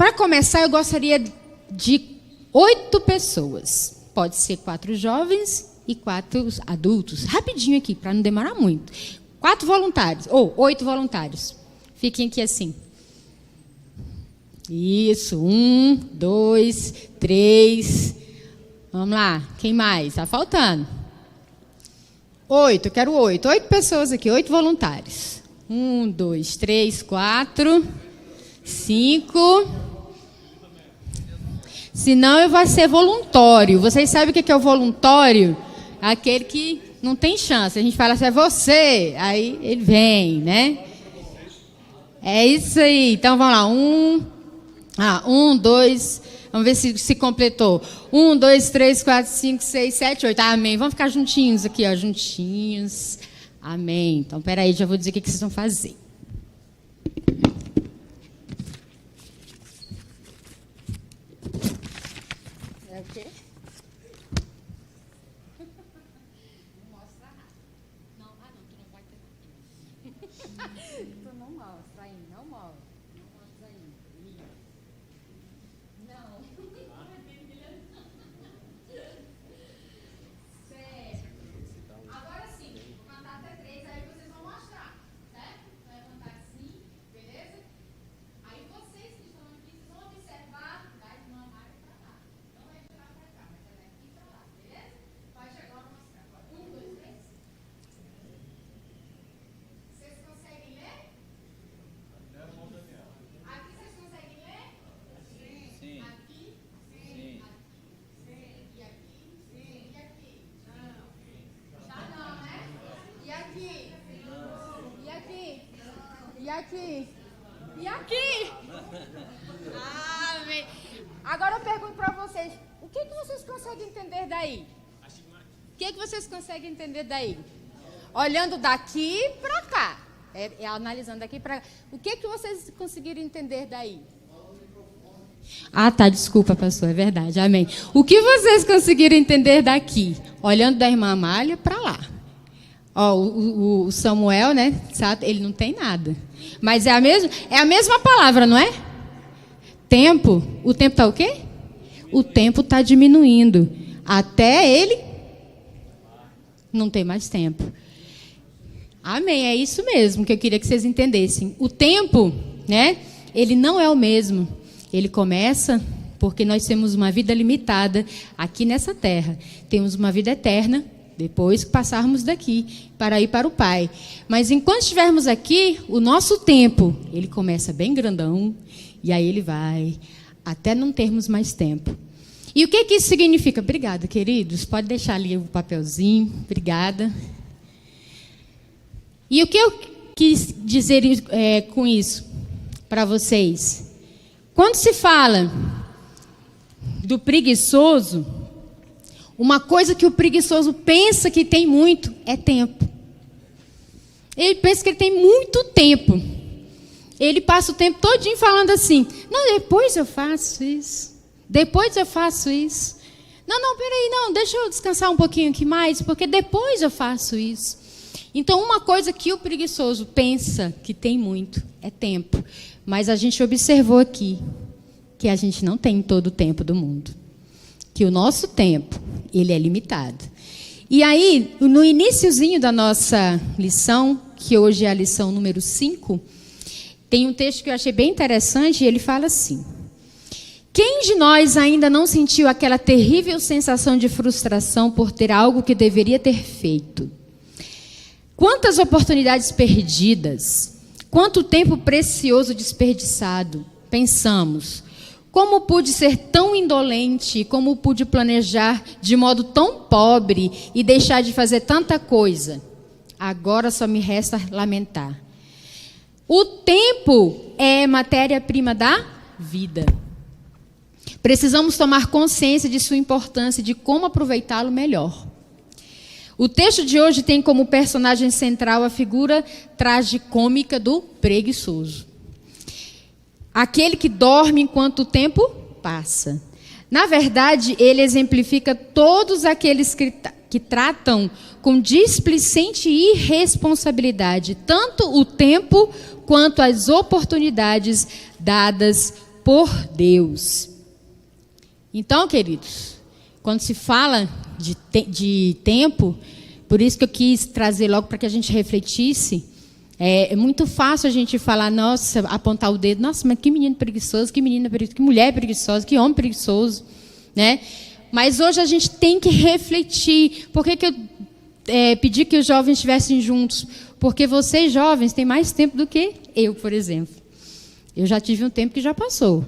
para começar, eu gostaria de 8 pessoas. Pode ser 4 jovens e 4 adultos. Rapidinho aqui, para não demorar muito. 4 voluntários, ou 8 voluntários. Fiquem aqui assim. Isso, 1, 2, 3. Vamos lá, quem mais? Está faltando. 8, eu quero 8. 8 pessoas aqui, 8 voluntários. 1, 2, 3, 4, 5. Senão eu vou ser voluntário. Vocês sabem o que é o voluntário? Aquele que não tem chance. A gente fala assim, é você. Aí ele vem, né? É isso aí. Então vamos lá. 1, 2. Vamos ver se completou. 1, 2, 3, 4, 5, 6, 7, 8. Amém. Vamos ficar juntinhos aqui, ó. Juntinhos. Amém. Então, peraí, já vou dizer o que vocês vão fazer. É o quê? Não mostra nada. Não, tu não vai ter. Tu não mostra aí, não mostra. Não mostra aí. Não. Certo. Agora sim, vou contar até 3, aí vocês vão mostrar, certo? Vai contar assim, beleza? Aí vocês que estão aqui, vocês vão observar da irmã Mari para lá. Não vai de lá para cá, mas é daqui para lá, beleza? Pode agora mostrar. 1, 2, 3. Vocês conseguem ler? Aqui vocês conseguem ler? Sim. Aqui? Sim. E aqui? Sim. E aqui? Não. Já não, né? E aqui? E aqui? E aqui? E aqui? Amém. Agora eu pergunto para vocês, o que vocês conseguem entender daí? O que vocês conseguem entender daí? Olhando daqui para cá. Analisando daqui para cá. O que vocês conseguiram entender daí? Ah, tá, desculpa, pastor, é verdade, amém. O que vocês conseguiram entender daqui? Olhando da irmã Amália para lá. Ó, o Samuel, né, ele não tem nada. Mas é a mesma palavra, não é? Tempo. O tempo está o quê? O tempo está diminuindo. Até ele não tem mais tempo. Amém, é isso mesmo que eu queria que vocês entendessem. O tempo, né, ele não é o mesmo. Ele começa porque nós temos uma vida limitada aqui nessa terra. Temos uma vida eterna depois que passarmos daqui para ir para o Pai. Mas enquanto estivermos aqui, o nosso tempo, ele começa bem grandão e aí ele vai até não termos mais tempo. E o que isso significa? Obrigada, queridos. Pode deixar ali o papelzinho. Obrigada. E o que eu quis dizer com isso para vocês? Quando se fala do preguiçoso, uma coisa que o preguiçoso pensa que tem muito é tempo. Ele pensa que ele tem muito tempo. Ele passa o tempo todinho falando assim, não, depois eu faço isso. Depois eu faço isso. Não, peraí, não, deixa eu descansar um pouquinho aqui mais, porque depois eu faço isso. Então, uma coisa que o preguiçoso pensa que tem muito é tempo. Mas a gente observou aqui que a gente não tem todo o tempo do mundo. Que o nosso tempo, ele é limitado. E aí, no iniciozinho da nossa lição, que hoje é a lição número 5, tem um texto que eu achei bem interessante, e ele fala assim: quem de nós ainda não sentiu aquela terrível sensação de frustração por ter algo que deveria ter feito? Quantas oportunidades perdidas, quanto tempo precioso desperdiçado. Pensamos, como pude ser tão indolente, como pude planejar de modo tão pobre e deixar de fazer tanta coisa? Agora só me resta lamentar. O tempo é matéria-prima da vida. Precisamos tomar consciência de sua importância e de como aproveitá-lo melhor. O texto de hoje tem como personagem central a figura tragicômica do preguiçoso. Aquele que dorme enquanto o tempo passa. Na verdade, ele exemplifica todos aqueles que tratam com displicente irresponsabilidade tanto o tempo quanto as oportunidades dadas por Deus. Então, queridos, quando se fala de tempo, por isso que eu quis trazer logo para que a gente refletisse. É muito fácil a gente falar, nossa, apontar o dedo, nossa, mas que menino preguiçoso, que menina preguiçosa, que mulher preguiçosa, que homem preguiçoso, né? Mas hoje a gente tem que refletir. Por que eu pedi que os jovens estivessem juntos? Porque vocês, jovens, têm mais tempo do que eu, por exemplo. Eu já tive um tempo que já passou.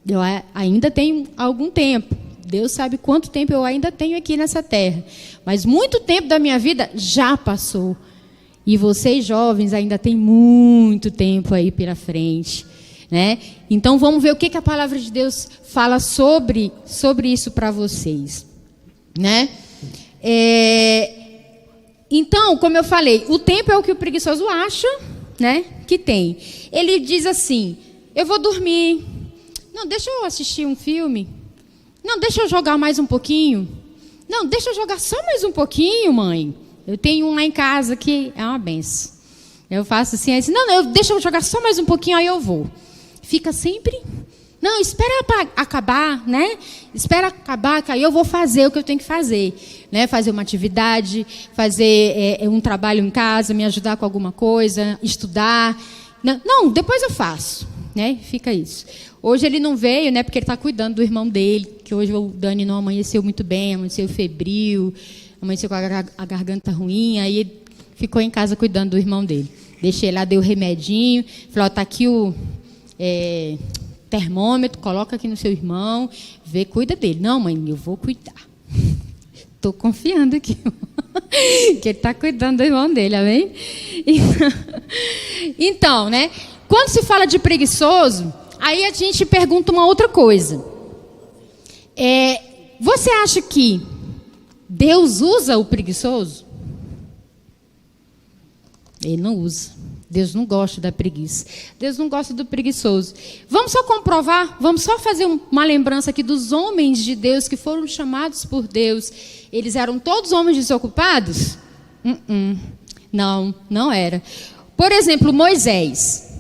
Eu ainda tenho algum tempo. Deus sabe quanto tempo eu ainda tenho aqui nessa terra. Mas muito tempo da minha vida já passou. E vocês, jovens, ainda têm muito tempo aí pela frente, né? Então, vamos ver o que a palavra de Deus fala sobre isso para vocês, né? Então, como eu falei, o tempo é o que o preguiçoso acha, né, que tem. Ele diz assim, eu vou dormir. Não, deixa eu assistir um filme. Não, deixa eu jogar mais um pouquinho. Não, deixa eu jogar só mais um pouquinho, mãe. Eu tenho um lá em casa que é uma benção. Eu faço assim, deixa eu jogar só mais um pouquinho, aí eu vou. Fica sempre... Não, espera acabar, né? Espera acabar, que aí eu vou fazer o que eu tenho que fazer. Né? Fazer uma atividade, fazer um trabalho em casa, me ajudar com alguma coisa, estudar. Não, depois eu faço. Né? Fica isso. Hoje ele não veio, né? Porque ele está cuidando do irmão dele, que hoje o Dani não amanheceu muito bem, amanheceu febril, amanheceu com a garganta ruim, aí ele ficou em casa cuidando do irmão dele. Deixei lá, dei o remedinho, falou, está aqui o termômetro, coloca aqui no seu irmão, cuida dele. Não, mãe, eu vou cuidar. Estou confiando aqui, que ele está cuidando do irmão dele, amém? Então, né? Quando se fala de preguiçoso, aí a gente pergunta uma outra coisa. Você acha que Deus usa o preguiçoso? Ele não usa. Deus não gosta da preguiça. Deus não gosta do preguiçoso. Vamos só comprovar, vamos só fazer uma lembrança aqui dos homens de Deus que foram chamados por Deus. Eles eram todos homens desocupados? Não era. Por exemplo, Moisés.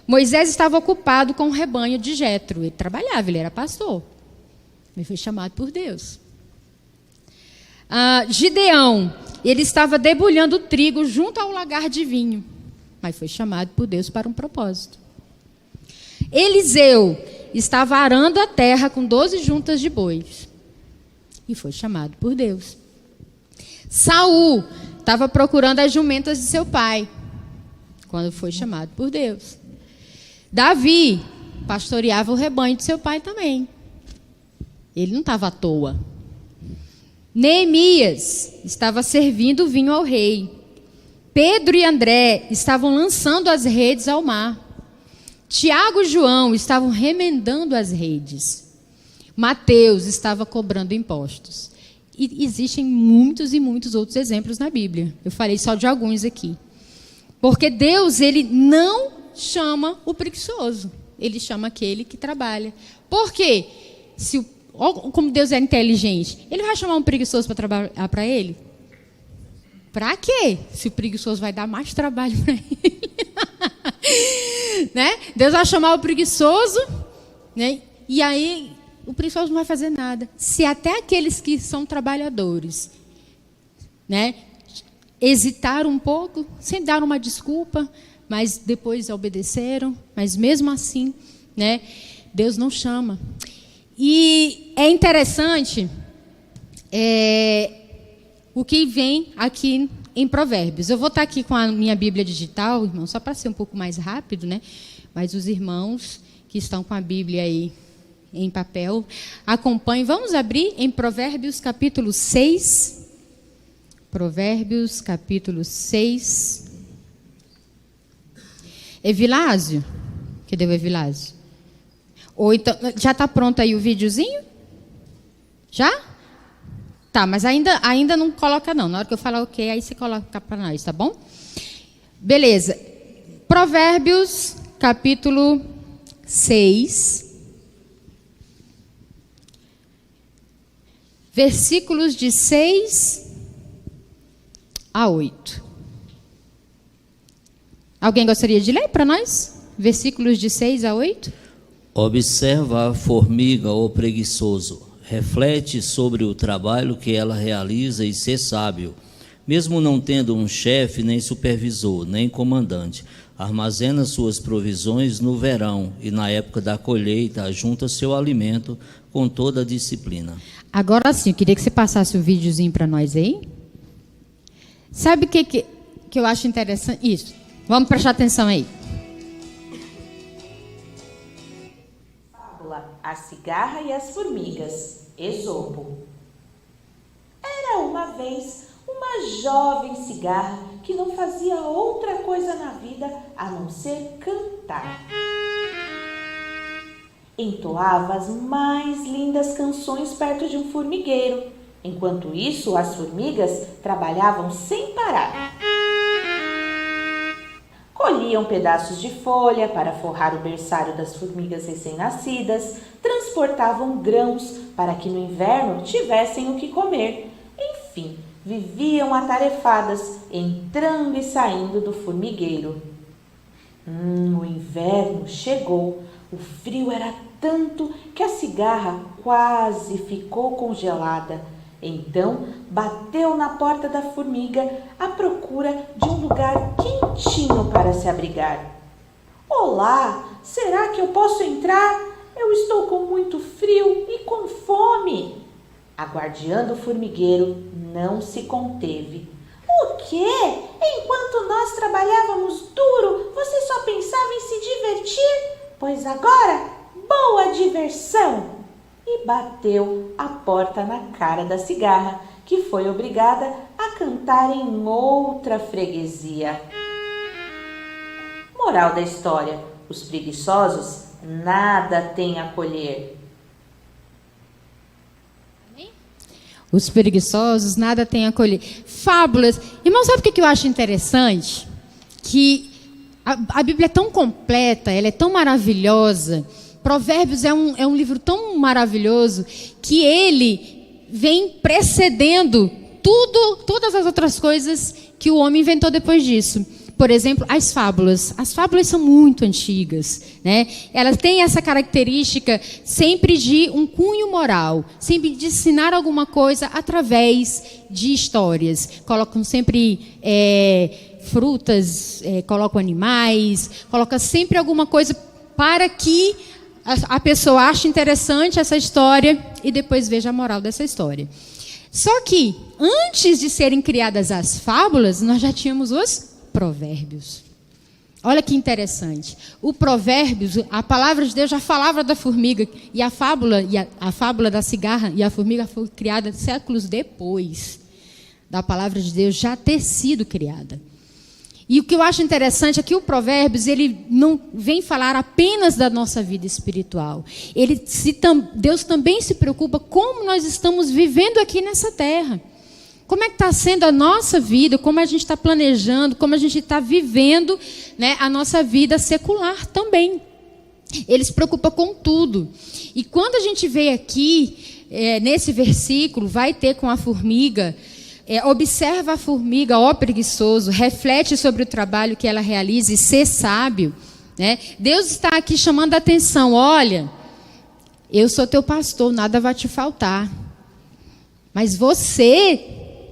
Moisés estava ocupado com o rebanho de Jetro. Ele trabalhava, ele era pastor. Ele foi chamado por Deus. Gideão, ele estava debulhando trigo junto ao lagar de vinho, mas foi chamado por Deus para um propósito. Eliseu estava arando a terra com 12 juntas de bois e foi chamado por Deus. Saul estava procurando as jumentas de seu pai quando foi chamado por Deus. Davi pastoreava o rebanho de seu pai também. Ele não estava à toa. Neemias estava servindo vinho ao rei. Pedro e André estavam lançando as redes ao mar. Tiago e João estavam remendando as redes. Mateus estava cobrando impostos. E existem muitos e muitos outros exemplos na Bíblia. Eu falei só de alguns aqui. Porque Deus, ele não chama o preguiçoso. Ele chama aquele que trabalha. Por quê? Como Deus é inteligente, ele vai chamar um preguiçoso para trabalhar para ele? Para quê? Se o preguiçoso vai dar mais trabalho para ele. Né? Deus vai chamar o preguiçoso, né? E aí o preguiçoso não vai fazer nada. Se até aqueles que são trabalhadores, né, hesitaram um pouco, sem dar uma desculpa, mas depois obedeceram, mas mesmo assim, né, Deus não chama. E é interessante o que vem aqui em Provérbios. Eu vou estar aqui com a minha Bíblia digital, irmão, só para ser um pouco mais rápido, né? Mas os irmãos que estão com a Bíblia aí em papel, acompanhem. Vamos abrir em Provérbios capítulo 6. Provérbios capítulo 6. Evilásio? Cadê o Evilásio? Ou então, já está pronto aí o videozinho? Já? Tá, mas ainda não coloca não. Na hora que eu falar ok, aí você coloca para nós, tá bom? Beleza. Provérbios, capítulo 6. Versículos de 6 a 8. Alguém gostaria de ler para nós? Versículos de 6 a 8? Observa a formiga, ó preguiçoso, reflete sobre o trabalho que ela realiza e sê sábio. Mesmo não tendo um chefe, nem supervisor, nem comandante, armazena suas provisões no verão e na época da colheita ajunta seu alimento com toda a disciplina. Agora sim, eu queria que você passasse o videozinho para nós aí. Sabe o que eu acho interessante? Isso, vamos prestar atenção aí. A cigarra e as formigas, Esopo. Era uma vez uma jovem cigarra que não fazia outra coisa na vida a não ser cantar. Entoava as mais lindas canções perto de um formigueiro. Enquanto isso, as formigas trabalhavam sem parar. Colhiam pedaços de folha para forrar o berçário das formigas recém-nascidas, transportavam grãos para que no inverno tivessem o que comer. Enfim, viviam atarefadas, entrando e saindo do formigueiro. O inverno chegou. O frio era tanto que a cigarra quase ficou congelada. Então, bateu na porta da formiga à procura de um lugar quentinho para se abrigar. Olá, será que eu posso entrar? Eu estou com muito frio e com fome. A guardiã do formigueiro não se conteve. O quê? Enquanto nós trabalhávamos duro, você só pensava em se divertir? Pois agora, boa diversão! E bateu a porta na cara da cigarra, que foi obrigada a cantar em outra freguesia. Moral da história: os preguiçosos nada têm a colher. Os preguiçosos nada têm a colher. Fábulas. Irmão, sabe o que eu acho interessante? Que a Bíblia é tão completa, ela é tão maravilhosa. Provérbios é um livro tão maravilhoso que ele vem precedendo todas as outras coisas que o homem inventou depois disso. Por exemplo, as fábulas. As fábulas são muito antigas, né? Elas têm essa característica sempre de um cunho moral, sempre de ensinar alguma coisa através de histórias. Colocam sempre frutas, colocam animais, colocam sempre alguma coisa para que a pessoa ache interessante essa história e depois veja a moral dessa história. Só que, antes de serem criadas as fábulas, nós já tínhamos os provérbios. Olha que interessante. O provérbios, a palavra de Deus já falava da formiga, e a fábula da cigarra e a formiga foi criada séculos depois da palavra de Deus já ter sido criada. E o que eu acho interessante é que o Provérbios, ele não vem falar apenas da nossa vida espiritual. Deus também se preocupa como nós estamos vivendo aqui nessa terra. Como é que está sendo a nossa vida, como a gente está planejando, como a gente está vivendo, né, a nossa vida secular também. Ele se preocupa com tudo. E quando a gente vê aqui, nesse versículo, vai ter com a formiga... observa a formiga, ó preguiçoso, reflete sobre o trabalho que ela realiza e sê sábio, né? Deus está aqui chamando a atenção. Olha, eu sou teu pastor, nada vai te faltar. Mas você,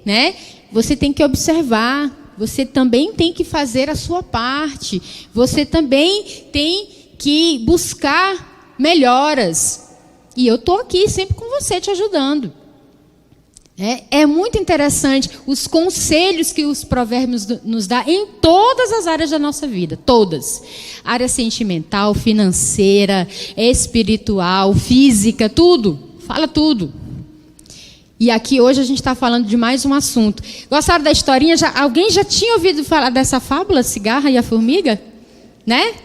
né? Você tem que observar, você também tem que fazer a sua parte, você também tem que buscar melhoras. E eu estou aqui sempre com você, te ajudando. É muito interessante os conselhos que os provérbios nos dão em todas as áreas da nossa vida, todas. Área sentimental, financeira, espiritual, física, tudo. Fala tudo. E aqui hoje a gente está falando de mais um assunto. Gostaram da historinha? Alguém já tinha ouvido falar dessa fábula, a cigarra e a formiga? Né?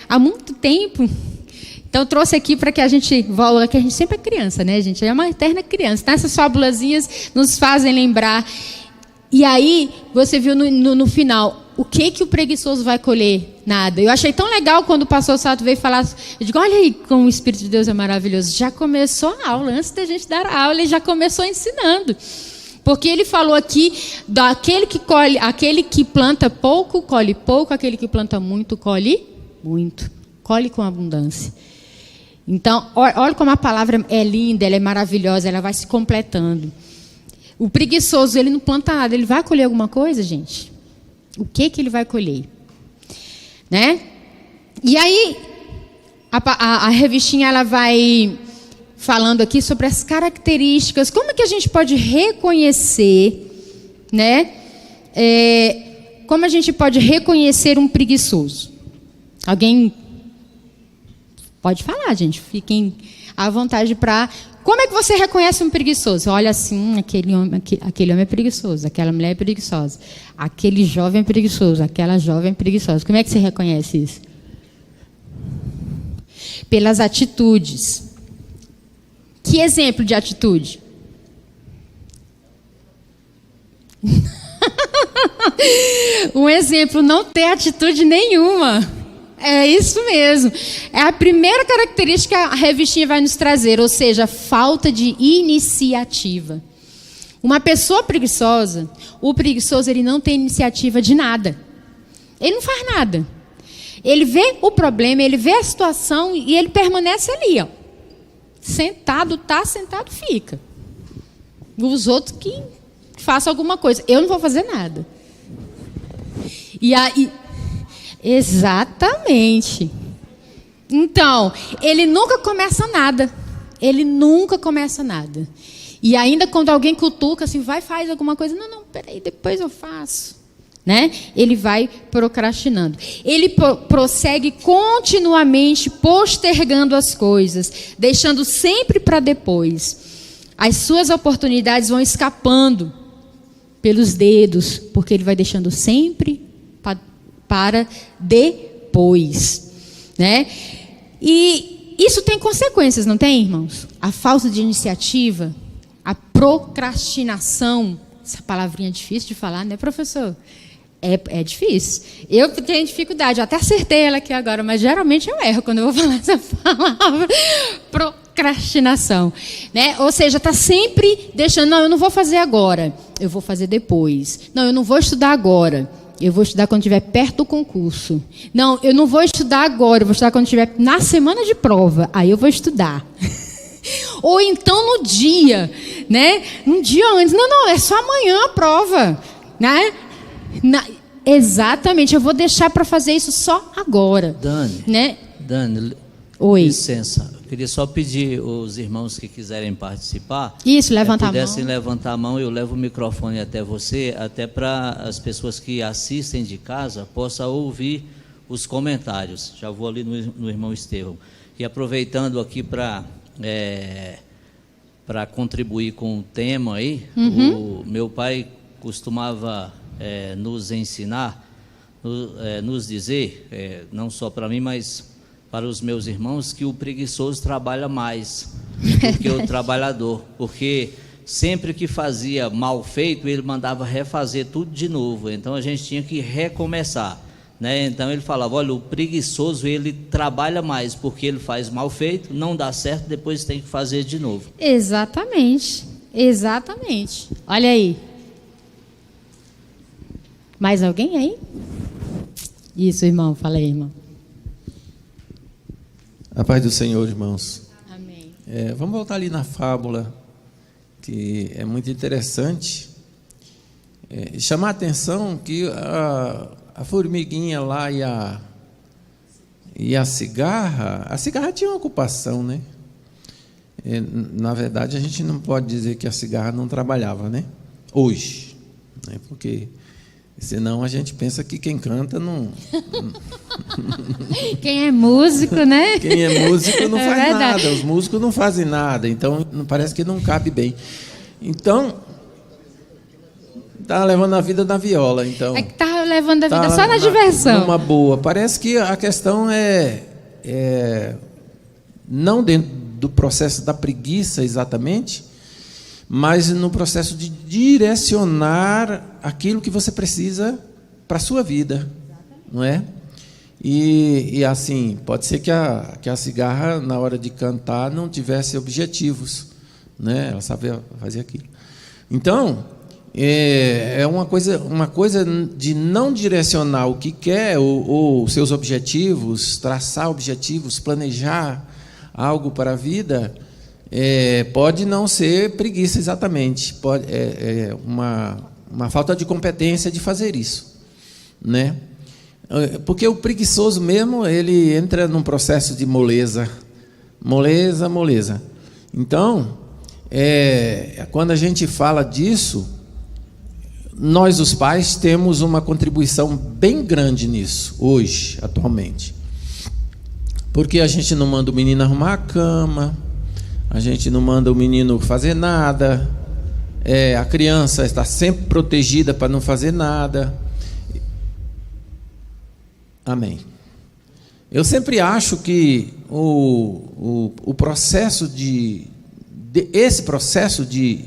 Há muito tempo. Então, trouxe aqui para que a gente volte, que a gente sempre é criança, né, gente? É uma eterna criança. Então, essas fábulazinhas nos fazem lembrar. E aí, você viu no final, o que o preguiçoso vai colher? Nada. Eu achei tão legal quando o pastor Sato veio falar. Eu digo, olha aí como o Espírito de Deus é maravilhoso. Já começou a aula, antes da gente dar a aula, ele já começou ensinando. Porque ele falou aqui, aquele que planta pouco, colhe pouco, aquele que planta muito, colhe muito. Colhe com abundância. Então, olha como a palavra é linda, ela é maravilhosa, ela vai se completando. O preguiçoso, ele não planta nada, ele vai colher alguma coisa, gente? O que ele vai colher? Né? E aí, a revistinha, ela vai falando aqui sobre as características, como é que a gente pode reconhecer, né? Como a gente pode reconhecer um preguiçoso? Alguém pode falar, gente, fiquem à vontade para... Como é que você reconhece um preguiçoso? Olha assim, aquele homem é preguiçoso, aquela mulher é preguiçosa, aquele jovem é preguiçoso, aquela jovem é preguiçosa. Como é que você reconhece isso? Pelas atitudes. Que exemplo de atitude? Um exemplo, não ter atitude nenhuma. É isso mesmo. É a primeira característica que a revistinha vai nos trazer, ou seja, falta de iniciativa. Uma pessoa preguiçosa, o preguiçoso, ele não tem iniciativa de nada. Ele não faz nada. Ele vê o problema, ele vê a situação e ele permanece ali, ó. Sentado, fica. Os outros que façam alguma coisa. Eu não vou fazer nada. E aí... Exatamente. Então, ele nunca começa nada. Ele nunca começa nada. E ainda quando alguém cutuca, assim, vai, faz alguma coisa. Não, peraí, depois eu faço. Né? Ele vai procrastinando. Ele prossegue continuamente postergando as coisas, deixando sempre para depois. As suas oportunidades vão escapando pelos dedos, porque ele vai deixando sempre para depois, né? E isso tem consequências, não tem, irmãos? A falta de iniciativa, a procrastinação, essa palavrinha é difícil de falar, né, professor? É difícil. Eu tenho dificuldade, eu até acertei ela aqui agora, mas geralmente eu erro quando eu vou falar essa palavra. Procrastinação, né? Ou seja, está sempre deixando, não, eu não vou fazer agora, eu vou fazer depois. Não, eu não vou estudar agora. Eu vou estudar quando estiver perto do concurso. Não, eu não vou estudar agora, eu vou estudar quando estiver na semana de prova. Aí eu vou estudar. Ou então no dia, né? Um dia antes. Não, é só amanhã a prova, né? Exatamente, eu vou deixar para fazer isso só agora. Dani, oi. Licença. Eu queria só pedir os irmãos que quiserem participar. Isso, levanta a mão. Pudessem levantar a mão, eu levo o microfone até você, até para as pessoas que assistem de casa possam ouvir os comentários. Já vou ali no irmão Estevão. E aproveitando aqui para contribuir com o tema aí, o meu pai costumava nos ensinar, nos dizer, não só para mim, mas para os meus irmãos, que o preguiçoso trabalha mais do que o trabalhador, porque sempre que fazia mal feito, ele mandava refazer tudo de novo, então a gente tinha que recomeçar, né? Então ele falava, olha, o preguiçoso, ele trabalha mais, porque ele faz mal feito, não dá certo, depois tem que fazer de novo. Exatamente, exatamente. Olha aí. Mais alguém aí? Isso, irmão, fala aí, irmão. A paz do Senhor, irmãos. Amém. Vamos voltar ali na fábula, que é muito interessante. Chamar a atenção que a formiguinha lá e a cigarra tinha uma ocupação, né? Na verdade, a gente não pode dizer que a cigarra não trabalhava, né? Hoje, né? Porque senão a gente pensa que quem canta não... Quem é músico, né? Quem é músico não faz nada, os músicos não fazem nada, então parece que não cabe bem. Então, está levando a vida na viola. Então, é que está levando a vida só na diversão. Numa boa. Parece que a questão é não dentro do processo da preguiça exatamente, mas no processo de direcionar aquilo que você precisa para a sua vida, não é? E assim, pode ser que a cigarra, na hora de cantar, não tivesse objetivos, né? Ela sabia fazer aquilo. Então, é uma coisa de não direcionar o que quer, ou seus objetivos, traçar objetivos, planejar algo para a vida, pode não ser preguiça exatamente, é uma falta de competência de fazer isso, né? Porque o preguiçoso mesmo, ele entra num processo de moleza. Então, quando a gente fala disso, nós, os pais, temos uma contribuição bem grande nisso, hoje, atualmente. Porque a gente não manda o menino arrumar a cama, a gente não manda o menino fazer nada, a criança está sempre protegida para não fazer nada. Amém. Eu sempre acho que o processo esse processo de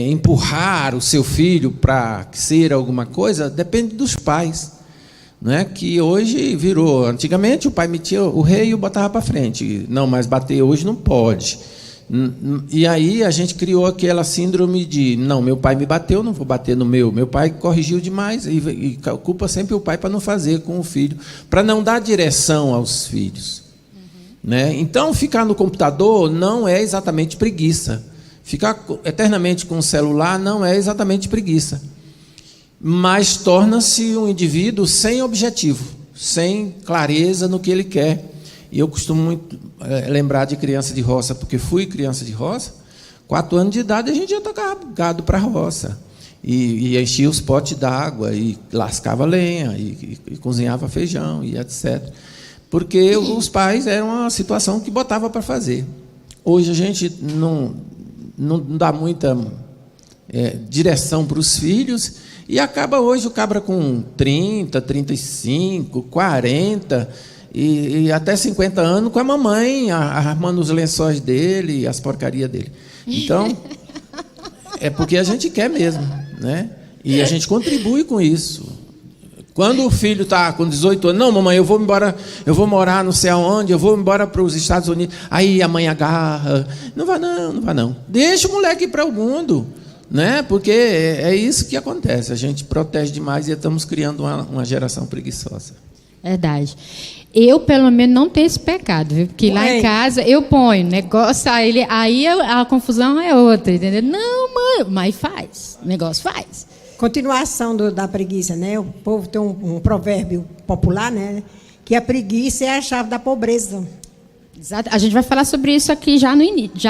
empurrar o seu filho para ser alguma coisa depende dos pais, não é? Que hoje virou. Antigamente o pai metia o rei e o botava para frente. Não, mas bater hoje não pode. E aí a gente criou aquela síndrome de não, meu pai me bateu, não vou bater no meu pai corrigiu demais, e culpa sempre o pai para não fazer com o filho, para não dar direção aos filhos. Né? Então, ficar no computador não é exatamente preguiça. Ficar eternamente com o celular não é exatamente preguiça. Mas torna-se um indivíduo sem objetivo, sem clareza no que ele quer. E eu costumo muito lembrar de criança de roça, porque fui criança de roça. 4 anos de idade a gente já tocava gado para a roça. E enchia os potes d'água, e lascava lenha, e cozinhava feijão, e etc. Porque os pais eram uma situação que botava para fazer. Hoje a gente não dá muita direção para os filhos, e acaba hoje o cabra com 30, 35, 40... E até 50 anos com a mamãe armando os lençóis dele, as porcarias dele. Então, é porque a gente quer mesmo, né? E a gente contribui com isso. Quando o filho está com 18 anos, não, mamãe, eu vou embora, eu vou morar não sei aonde, eu vou embora para os Estados Unidos. Aí a mãe agarra, não vai não. Deixa o moleque ir para o mundo, né? Porque é isso que acontece. A gente protege demais e estamos criando uma geração preguiçosa. Verdade. Eu, pelo menos, não tenho esse pecado, viu? Porque lá em casa eu ponho negócio, aí a confusão é outra, entendeu? Não, mãe, mas faz, o negócio faz. Continuação da preguiça, né? O povo tem um provérbio popular, né? Que a preguiça é a chave da pobreza. Exato. A gente vai falar sobre isso aqui já no início,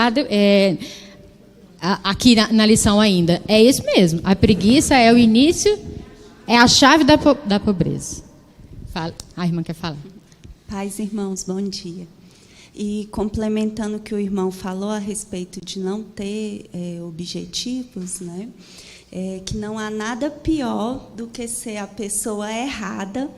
aqui na lição ainda. É isso mesmo. A preguiça é o início, é a chave da pobreza. Fala. A irmã quer falar. Pais e irmãos, bom dia. E complementando o que o irmão falou a respeito de não ter objetivos, né? Que não há nada pior do que ser a pessoa errada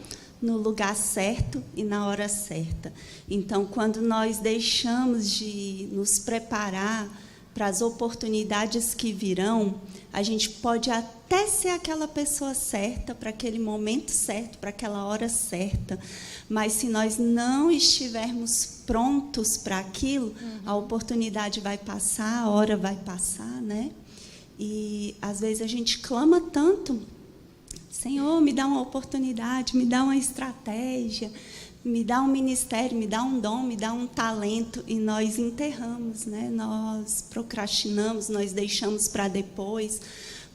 no lugar certo e na hora certa. Então, quando nós deixamos de nos preparar para as oportunidades que virão, a gente pode até ser aquela pessoa certa, para aquele momento certo, para aquela hora certa, mas se nós não estivermos prontos para aquilo, a oportunidade vai passar, a hora vai passar, né? E, às vezes, a gente clama tanto, Senhor, me dá uma oportunidade, me dá uma estratégia, me dá um ministério, me dá um dom, me dá um talento, e nós enterramos, né? Nós procrastinamos, nós deixamos para depois.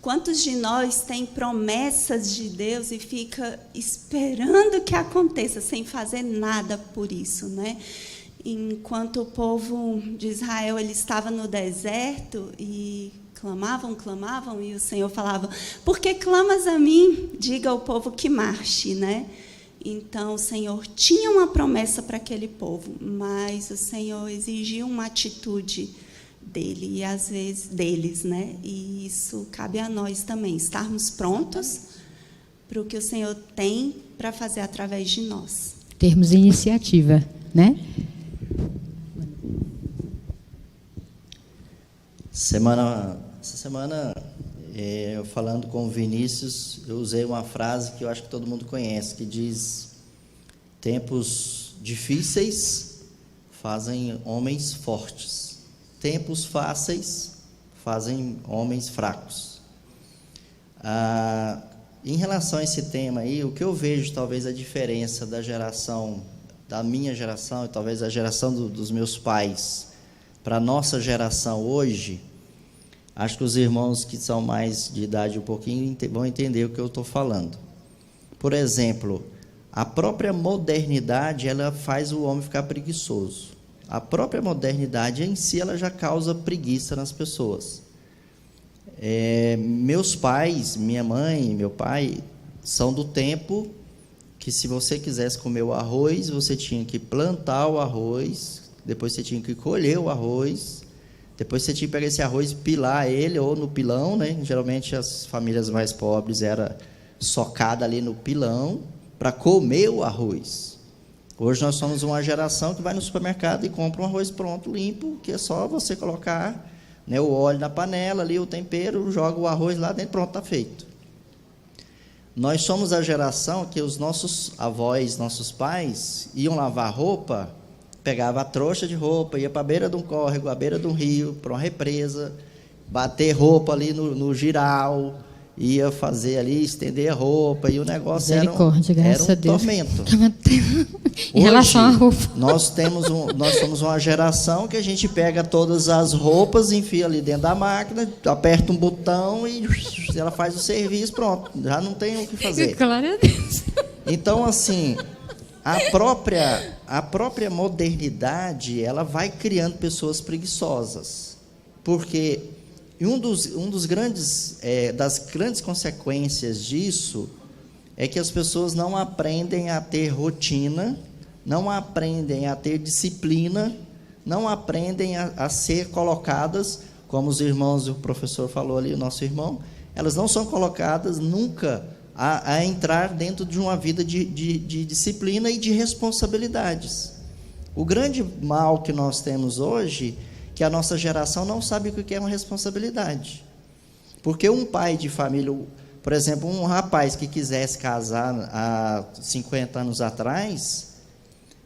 Quantos de nós têm promessas de Deus e fica esperando que aconteça, sem fazer nada por isso, né? Enquanto o povo de Israel ele estava no deserto e clamavam, e o Senhor falava, por que clamas a mim? Diga ao povo que marche, né? Então, o Senhor tinha uma promessa para aquele povo, mas o Senhor exigiu uma atitude dele, e às vezes deles, né? E isso cabe a nós também, estarmos prontos para o que o Senhor tem para fazer através de nós. Termos iniciativa, né? Essa semana, eu falando com o Vinícius, eu usei uma frase que eu acho que todo mundo conhece, que diz: tempos difíceis fazem homens fortes, tempos fáceis fazem homens fracos. Em relação a esse tema aí, o que eu vejo talvez a diferença da geração da minha geração e talvez a geração dos meus pais para a nossa geração hoje, acho que os irmãos que são mais de idade um pouquinho vão entender o que eu estou falando. Por exemplo, a própria modernidade, ela faz o homem ficar preguiçoso. A própria modernidade em si, ela já causa preguiça nas pessoas. Meus pais, minha mãe e meu pai, são do tempo que, se você quisesse comer o arroz, você tinha que plantar o arroz, depois você tinha que colher o arroz, depois você tinha que pegar esse arroz e pilar ele, ou no pilão, né? Geralmente as famílias mais pobres era socada ali no pilão para comer o arroz. Hoje nós somos uma geração que vai no supermercado e compra um arroz pronto, limpo, que é só você colocar, né, o óleo na panela, ali o tempero, joga o arroz lá dentro, pronto, está feito. Nós somos a geração que os nossos avós, nossos pais, iam lavar roupa, pegava a trouxa de roupa, ia para a beira de um córrego, à beira de um rio, para uma represa, bater roupa ali no giral, ia fazer ali, estender a roupa, e o negócio era um tormento. Em relação à roupa. Nós somos uma geração que a gente pega todas as roupas, enfia ali dentro da máquina, aperta um botão e ela faz o serviço, pronto, já não tem o que fazer. Glória a Deus. Então, assim, a própria modernidade, ela vai criando pessoas preguiçosas, porque das grandes consequências disso é que as pessoas não aprendem a ter rotina, não aprendem a ter disciplina, não aprendem a ser colocadas, como os irmãos, o professor falou ali, o nosso irmão, elas não são colocadas nunca a entrar dentro de uma vida de disciplina e de responsabilidades. O grande mal que nós temos hoje, que a nossa geração não sabe o que é uma responsabilidade. Porque um pai de família, por exemplo, um rapaz que quisesse casar há 50 anos atrás,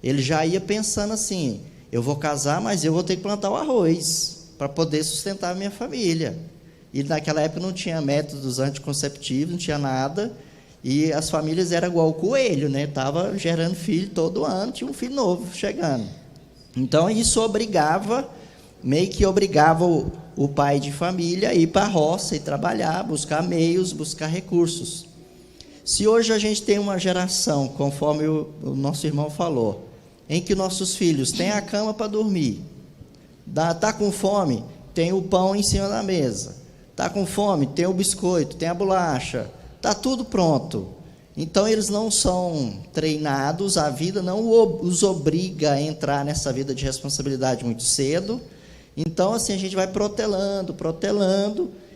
ele já ia pensando assim, eu vou casar, mas eu vou ter que plantar o arroz para poder sustentar a minha família. E naquela época não tinha métodos anticonceptivos, não tinha nada, e as famílias eram igual o coelho, né? Estava gerando filho todo ano, tinha um filho novo chegando. Então, isso meio que obrigava o pai de família a ir para a roça e trabalhar, buscar meios, buscar recursos. Se hoje a gente tem uma geração, conforme o nosso irmão falou, em que nossos filhos têm a cama para dormir, está com fome, tem o pão em cima da mesa, está com fome, tem o biscoito, tem a bolacha, está tudo pronto. Então, eles não são treinados, a vida não os obriga a entrar nessa vida de responsabilidade muito cedo. Então, assim, a gente vai protelando,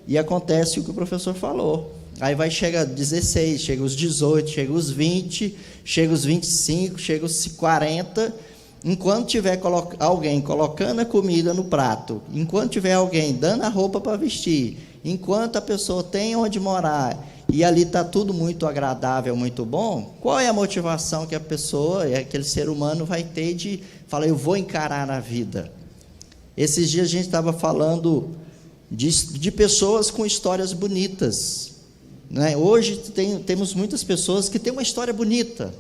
e acontece o que o professor falou. Aí chega 16, chega os 18, chega os 20, chega os 25, chega os 40. Enquanto tiver alguém colocando a comida no prato, enquanto tiver alguém dando a roupa para vestir, enquanto a pessoa tem onde morar, e ali está tudo muito agradável, muito bom, qual é a motivação que a pessoa, aquele ser humano vai ter de falar, eu vou encarar a vida? Esses dias a gente estava falando de pessoas com histórias bonitas, né? Hoje temos muitas pessoas que têm uma história bonita.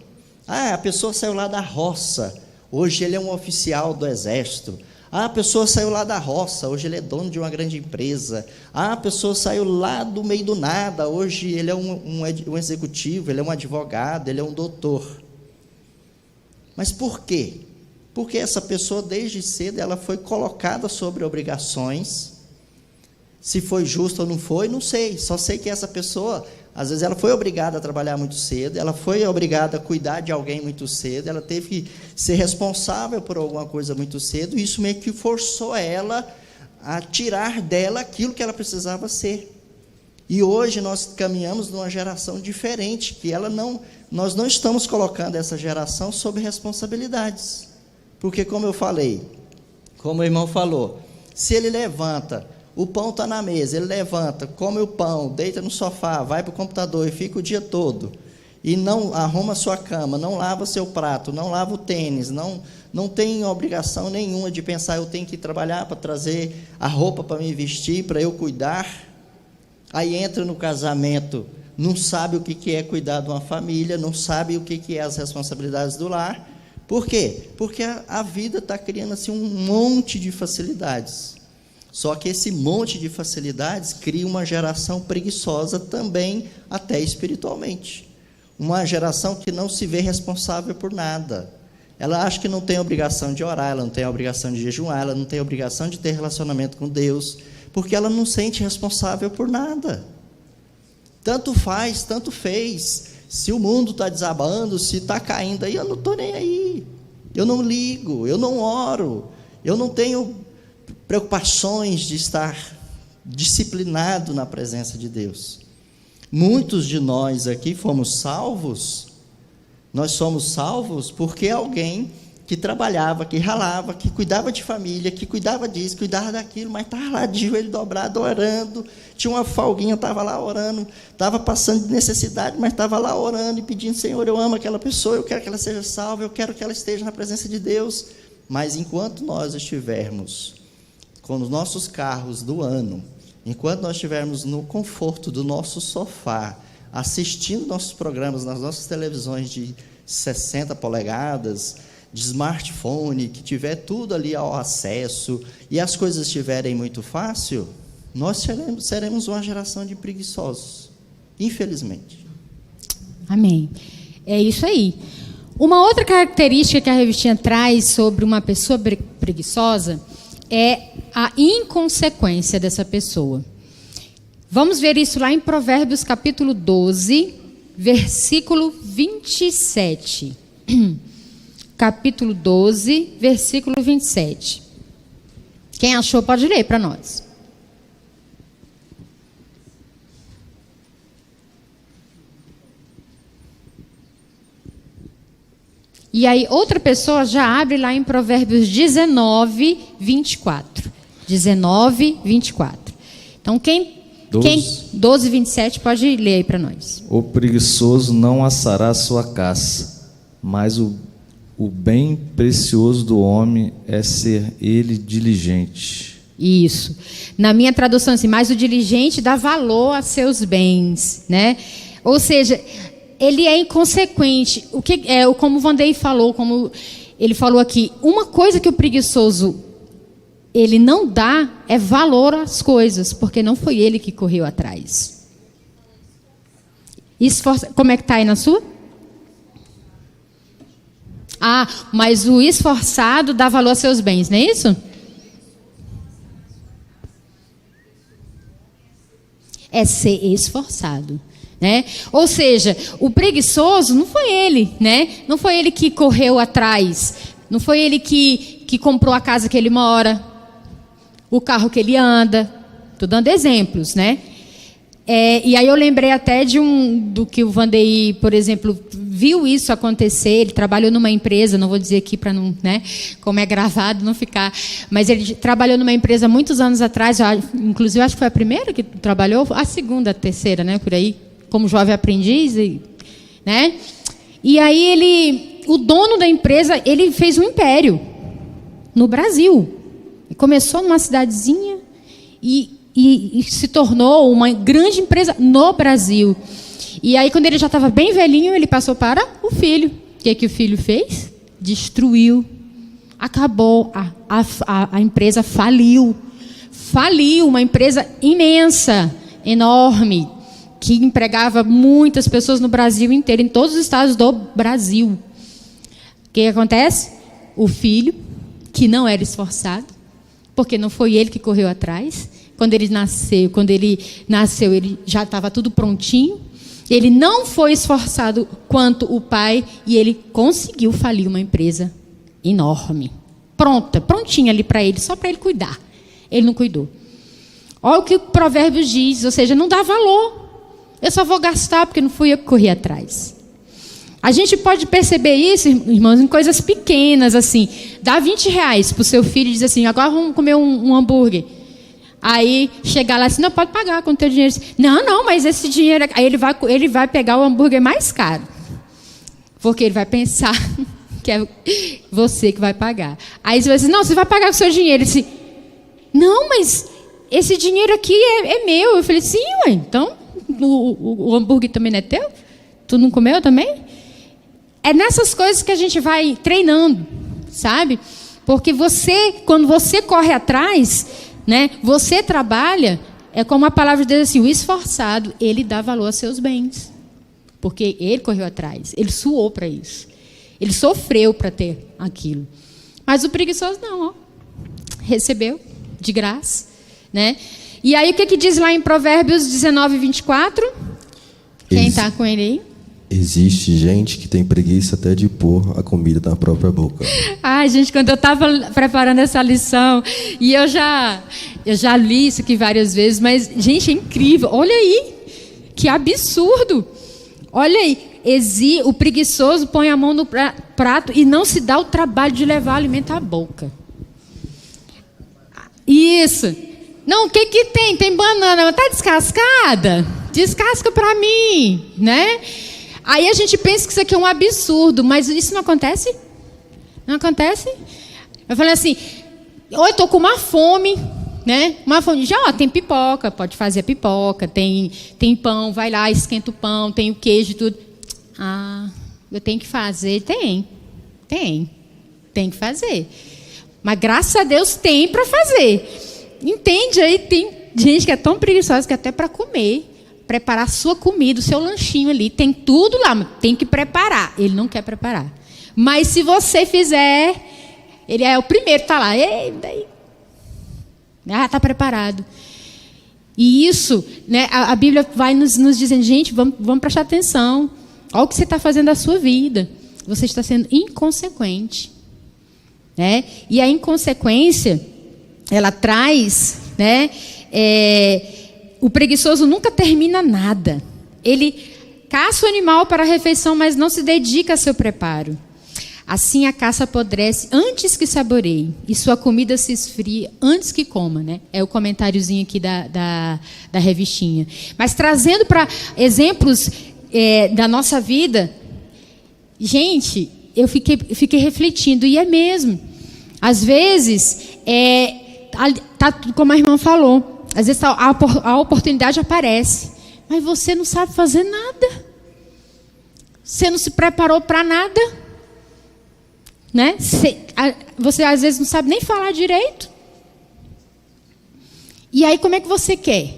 A pessoa saiu lá da roça, hoje ele é um oficial do exército. A pessoa saiu lá da roça, hoje ele é dono de uma grande empresa. A pessoa saiu lá do meio do nada, hoje ele é um executivo, ele é um advogado, ele é um doutor. Mas por quê? Porque essa pessoa, desde cedo, ela foi colocada sobre obrigações. Se foi justo ou não foi, não sei. Só sei que essa pessoa, às vezes, ela foi obrigada a trabalhar muito cedo, ela foi obrigada a cuidar de alguém muito cedo, ela teve que ser responsável por alguma coisa muito cedo, e isso meio que forçou ela a tirar dela aquilo que ela precisava ser. E hoje nós caminhamos numa geração diferente, que nós não estamos colocando essa geração sob responsabilidades. Porque, como eu falei, como o irmão falou, se ele levanta, o pão está na mesa, ele levanta, come o pão, deita no sofá, vai para o computador e fica o dia todo, e não arruma sua cama, não lava seu prato, não lava o tênis, não tem obrigação nenhuma de pensar, eu tenho que trabalhar para trazer a roupa para me vestir, para eu cuidar. Aí entra no casamento, não sabe o que é cuidar de uma família, não sabe o que é as responsabilidades do lar, Por quê? Porque a vida está criando assim, um monte de facilidades. Só que esse monte de facilidades cria uma geração preguiçosa também, até espiritualmente. Uma geração que não se vê responsável por nada. Ela acha que não tem obrigação de orar, ela não tem obrigação de jejuar, ela não tem obrigação de ter relacionamento com Deus, porque ela não sente responsável por nada. Tanto faz, tanto fez. Se o mundo está desabando, se está caindo aí, eu não estou nem aí. Eu não ligo, eu não oro, eu não tenho preocupações de estar disciplinado na presença de Deus. Muitos de nós aqui fomos salvos. Nós somos salvos porque alguém que trabalhava, que ralava, que cuidava de família, que cuidava disso, cuidava daquilo, mas estava lá de joelho dobrado, orando, tinha uma folguinha, estava lá orando, estava passando de necessidade, mas estava lá orando e pedindo: Senhor, eu amo aquela pessoa, eu quero que ela seja salva, eu quero que ela esteja na presença de Deus. Mas enquanto nós estivermos com os nossos carros do ano, enquanto nós estivermos no conforto do nosso sofá, assistindo nossos programas nas nossas televisões de 60 polegadas, de smartphone, que tiver tudo ali ao acesso, e as coisas estiverem muito fácil, nós seremos uma geração de preguiçosos, infelizmente. Amém. É isso aí. Uma outra característica que a revistinha traz sobre uma pessoa preguiçosa é a inconsequência dessa pessoa. Vamos ver isso lá em Provérbios capítulo 12, versículo 27. Capítulo 12, versículo 27. Quem achou pode ler para nós. E aí outra pessoa já abre lá em Provérbios 19, 24. 19, 24. Então quem 12, 27 pode ler aí para nós. O preguiçoso não assará sua caça, mas o bem precioso do homem é ser ele diligente. Isso. Na minha tradução assim, mas o diligente dá valor a seus bens, né? Ou seja, ele é inconsequente. Como o Vandeir falou, como ele falou aqui, uma coisa que o preguiçoso ele não dá é valor às coisas, porque não foi ele que correu atrás. Como é que está aí na sua? Ah, mas o esforçado dá valor a seus bens, não é isso? É ser esforçado, né? Ou seja, o preguiçoso não foi ele, né? Não foi ele que correu atrás, não foi ele que comprou a casa que ele mora, o carro que ele anda. Estou dando exemplos, né? E aí eu lembrei até do que o Vandeir, por exemplo, viu isso acontecer. Ele trabalhou numa empresa, não vou dizer aqui para não, né, como é gravado, não ficar, mas ele trabalhou numa empresa muitos anos atrás, inclusive acho que foi a primeira que trabalhou, a segunda, a terceira, né, por aí, como jovem aprendiz, né? E aí o dono da empresa, ele fez um império no Brasil. Começou numa cidadezinha e se tornou uma grande empresa no Brasil. E aí, quando ele já estava bem velhinho, ele passou para o filho. O que o filho fez? Destruiu. Acabou. A empresa faliu. Faliu, uma empresa imensa, enorme, que empregava muitas pessoas no Brasil inteiro, em todos os estados do Brasil. O que acontece? O filho, que não era esforçado, porque não foi ele que correu atrás. Quando ele nasceu, ele já estava tudo prontinho. Ele não foi esforçado quanto o pai e ele conseguiu falir uma empresa enorme. Prontinha ali para ele, só para ele cuidar. Ele não cuidou. Olha o que o Provérbios diz, ou seja, não dá valor. Eu só vou gastar porque não fui eu que corri atrás. A gente pode perceber isso, irmãos, em coisas pequenas, assim. Dá R$20 para o seu filho e diz assim: agora vamos comer um hambúrguer. Aí chegar lá assim: não, pode pagar com o teu dinheiro. Não, mas esse dinheiro... Aí ele vai pegar o hambúrguer mais caro. Porque ele vai pensar que é você que vai pagar. Aí você vai dizer: não, você vai pagar com o seu dinheiro. Ele disse: não, mas esse dinheiro aqui é meu. Eu falei: sim, ué, então o hambúrguer também não é teu? Tu não comeu também? é nessas coisas que a gente vai treinando, sabe? Porque quando você corre atrás, né, você trabalha, é como a palavra de Deus assim, o esforçado, ele dá valor aos seus bens. Porque ele correu atrás, ele suou para isso. Ele sofreu para ter aquilo. Mas o preguiçoso não, ó, recebeu de graça, né? E aí o que diz lá em Provérbios 19, 24? Quem está com ele aí? Existe gente que tem preguiça até de pôr a comida na própria boca. Ai, gente, quando eu estava preparando essa lição, e eu já li isso aqui várias vezes, mas, gente, é incrível. Olha aí, que absurdo. Olha aí, o preguiçoso põe a mão no prato e não se dá o trabalho de levar alimento à boca. Isso. Não, o que tem? Tem banana, está descascada? Descasca para mim, né? Aí a gente pensa que isso aqui é um absurdo, mas isso não acontece? Não acontece? Eu falei assim, eu estou com uma fome, né? Uma fome. Já, ó, tem pipoca, pode fazer a pipoca, tem pão, vai lá, esquenta o pão, tem o queijo e tudo. Ah, eu tenho que fazer? Tem que fazer. Mas graças a Deus tem para fazer. Entende? Aí tem gente que é tão preguiçosa que até para comer, preparar a sua comida, o seu lanchinho ali, tem tudo lá, mas tem que preparar. Ele não quer preparar. Mas se você fizer, ele é o primeiro, está lá. Ei, daí. Ah, está preparado. E isso, né, a Bíblia vai nos dizendo, gente, vamos prestar atenção. Olha o que você está fazendo da sua vida. Você está sendo inconsequente. Né? E a inconsequência, ela traz, né, o preguiçoso nunca termina nada. Ele caça o animal para a refeição, mas não se dedica a seu preparo. Assim a caça apodrece antes que saboreie, e sua comida se esfria antes que coma, né? É o comentáriozinho aqui da revistinha. Mas trazendo para exemplos da nossa vida, gente, eu fiquei refletindo, e é mesmo. Às vezes, tá, como a irmã falou, às vezes a oportunidade aparece, mas você não sabe fazer nada. Você não se preparou para nada. Né? Você às vezes não sabe nem falar direito. E aí como é que você quer?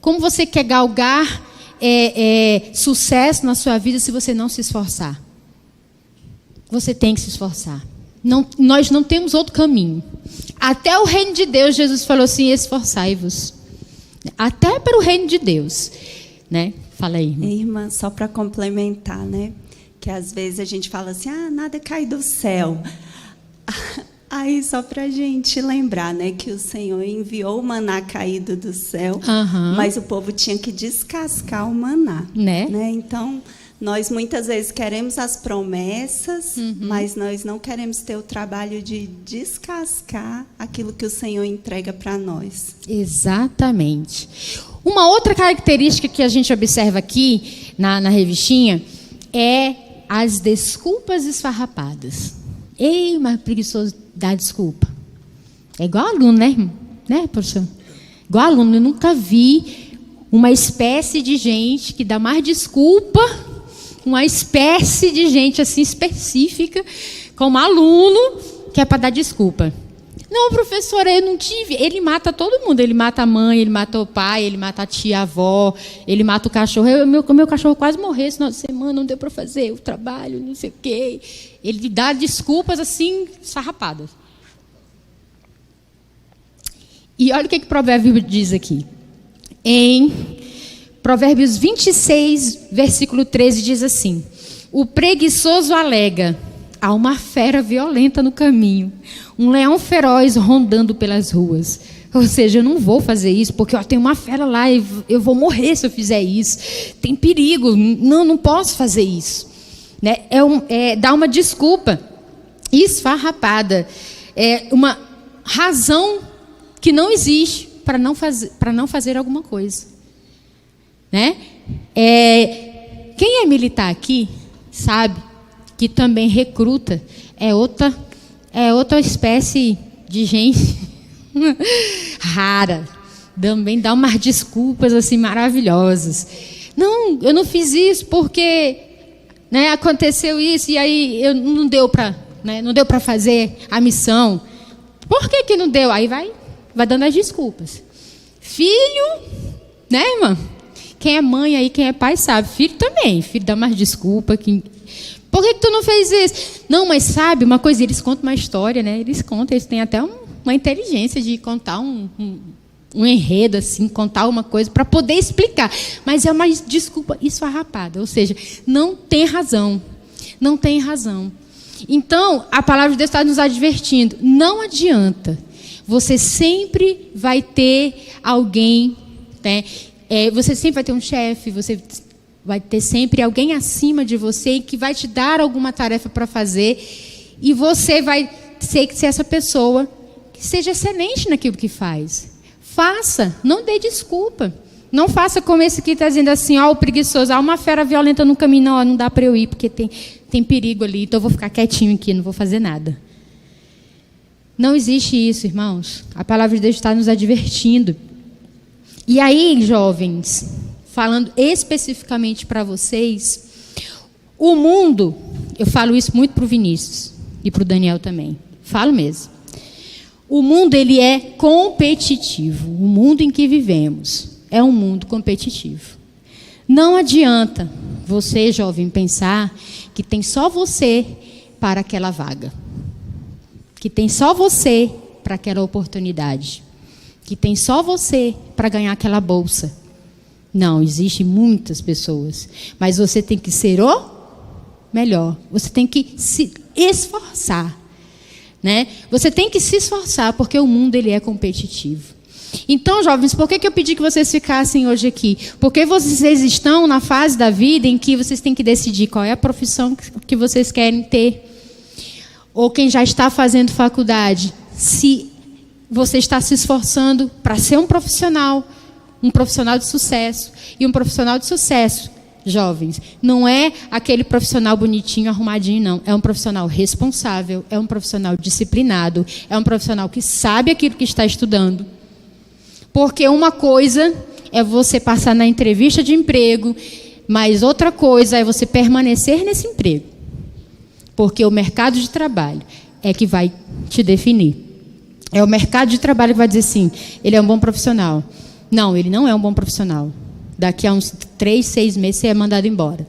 Como você quer galgar sucesso na sua vida se você não se esforçar? Você tem que se esforçar. Nós não temos outro caminho. Até o reino de Deus, Jesus falou assim, esforçai-vos. Até para o reino de Deus. Né? Fala aí, irmã. Irmã, só para complementar, né? Que às vezes a gente fala assim, nada cai do céu. Aí só para a gente lembrar, né, que o Senhor enviou o maná caído do céu, mas o povo tinha que descascar o maná. Né? Então, nós muitas vezes queremos as promessas, mas nós não queremos ter o trabalho de descascar aquilo que o Senhor entrega para nós. Exatamente. Uma outra característica que a gente observa aqui na revistinha é as desculpas esfarrapadas. Ei, mas preguiçoso dá desculpa. É igual aluno, né, irmão? Né, professor? Igual aluno. Eu nunca vi uma espécie de gente que dá mais desculpa, uma espécie de gente assim específica, como aluno, que é para dar desculpa. Não, professora, eu não tive. Ele mata todo mundo. Ele mata a mãe, ele mata o pai, ele mata a tia, a avó, ele mata o cachorro. O meu cachorro quase morreu esse final de semana, não deu para fazer o trabalho, não sei o quê. Ele dá desculpas assim, sarrapadas. E olha o que o provérbio diz aqui. Em Provérbios 26, versículo 13, diz assim: o preguiçoso alega, há uma fera violenta no caminho, um leão feroz rondando pelas ruas. Ou seja, eu não vou fazer isso, porque tem uma fera lá e eu vou morrer se eu fizer isso. Tem perigo, não posso fazer isso. Né? Dá uma desculpa esfarrapada, uma razão que não existe para não fazer alguma coisa. Né? Quem é militar aqui sabe que também recruta, é outra espécie de gente rara. Também dá umas desculpas assim maravilhosas. Não, eu não fiz isso porque né, aconteceu isso e aí não deu para, né, não deu para fazer a missão. Por que não deu? Aí vai dando as desculpas. Filho, né, irmã? Quem é mãe aí, quem é pai sabe. Filho também. Filho dá mais desculpa. Por que tu não fez isso? Não, mas sabe, uma coisa, eles contam uma história, né? Eles têm até uma inteligência de contar um enredo, assim, contar uma coisa para poder explicar. Mas é uma desculpa esfarrapada. Ou seja, não tem razão. Não tem razão. Então, a palavra de Deus está nos advertindo. Não adianta. Você sempre vai ter alguém, né? Você sempre vai ter um chefe, você vai ter sempre alguém acima de você que vai te dar alguma tarefa para fazer e você vai ser essa pessoa que seja excelente naquilo que faz. Faça, não dê desculpa. Não faça como esse que está dizendo assim, o preguiçoso, uma fera violenta no caminho, não dá para eu ir, porque tem perigo ali, então eu vou ficar quietinho aqui, não vou fazer nada. Não existe isso, irmãos. A palavra de Deus está nos advertindo. E aí, jovens, falando especificamente para vocês, o mundo, eu falo isso muito para o Vinícius e para o Daniel também, falo mesmo. O mundo, ele é competitivo. O mundo em que vivemos é um mundo competitivo. Não adianta você, jovem, pensar que tem só você para aquela vaga, que tem só você para aquela oportunidade, que tem só você para ganhar aquela bolsa. Não, existem muitas pessoas, mas você tem que ser o melhor. Você tem que se esforçar, né? Você tem que se esforçar, porque o mundo ele é competitivo. Então, jovens, por que eu pedi que vocês ficassem hoje aqui? Porque vocês estão na fase da vida em que vocês têm que decidir qual é a profissão que vocês querem ter. Ou quem já está fazendo faculdade, se você está se esforçando para ser um profissional de sucesso. E um profissional de sucesso, jovens, não é aquele profissional bonitinho, arrumadinho, não. É um profissional responsável, é um profissional disciplinado, é um profissional que sabe aquilo que está estudando. Porque uma coisa é você passar na entrevista de emprego, mas outra coisa é você permanecer nesse emprego. Porque o mercado de trabalho é que vai te definir. É o mercado de trabalho que vai dizer assim, ele é um bom profissional. Não, ele não é um bom profissional. Daqui a uns 3, 6 meses você é mandado embora.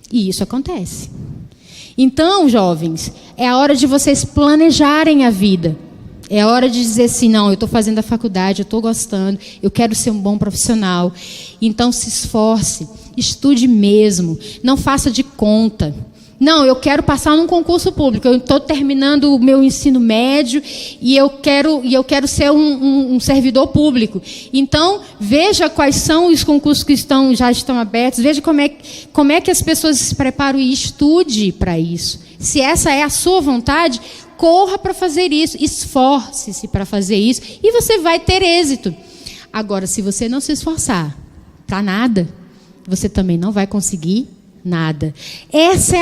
E isso acontece. Então, jovens, é a hora de vocês planejarem a vida. É a hora de dizer assim, não, eu estou fazendo a faculdade, eu estou gostando, eu quero ser um bom profissional. Então, se esforce, estude mesmo, não faça de conta. Não, eu quero passar num concurso público, eu estou terminando o meu ensino médio e eu quero ser um servidor público. Então, veja quais são os concursos que já estão abertos, veja como é que as pessoas se preparam e estude para isso. Se essa é a sua vontade, corra para fazer isso, esforce-se para fazer isso e você vai ter êxito. Agora, se você não se esforçar para nada, você também não vai conseguir nada. Essa é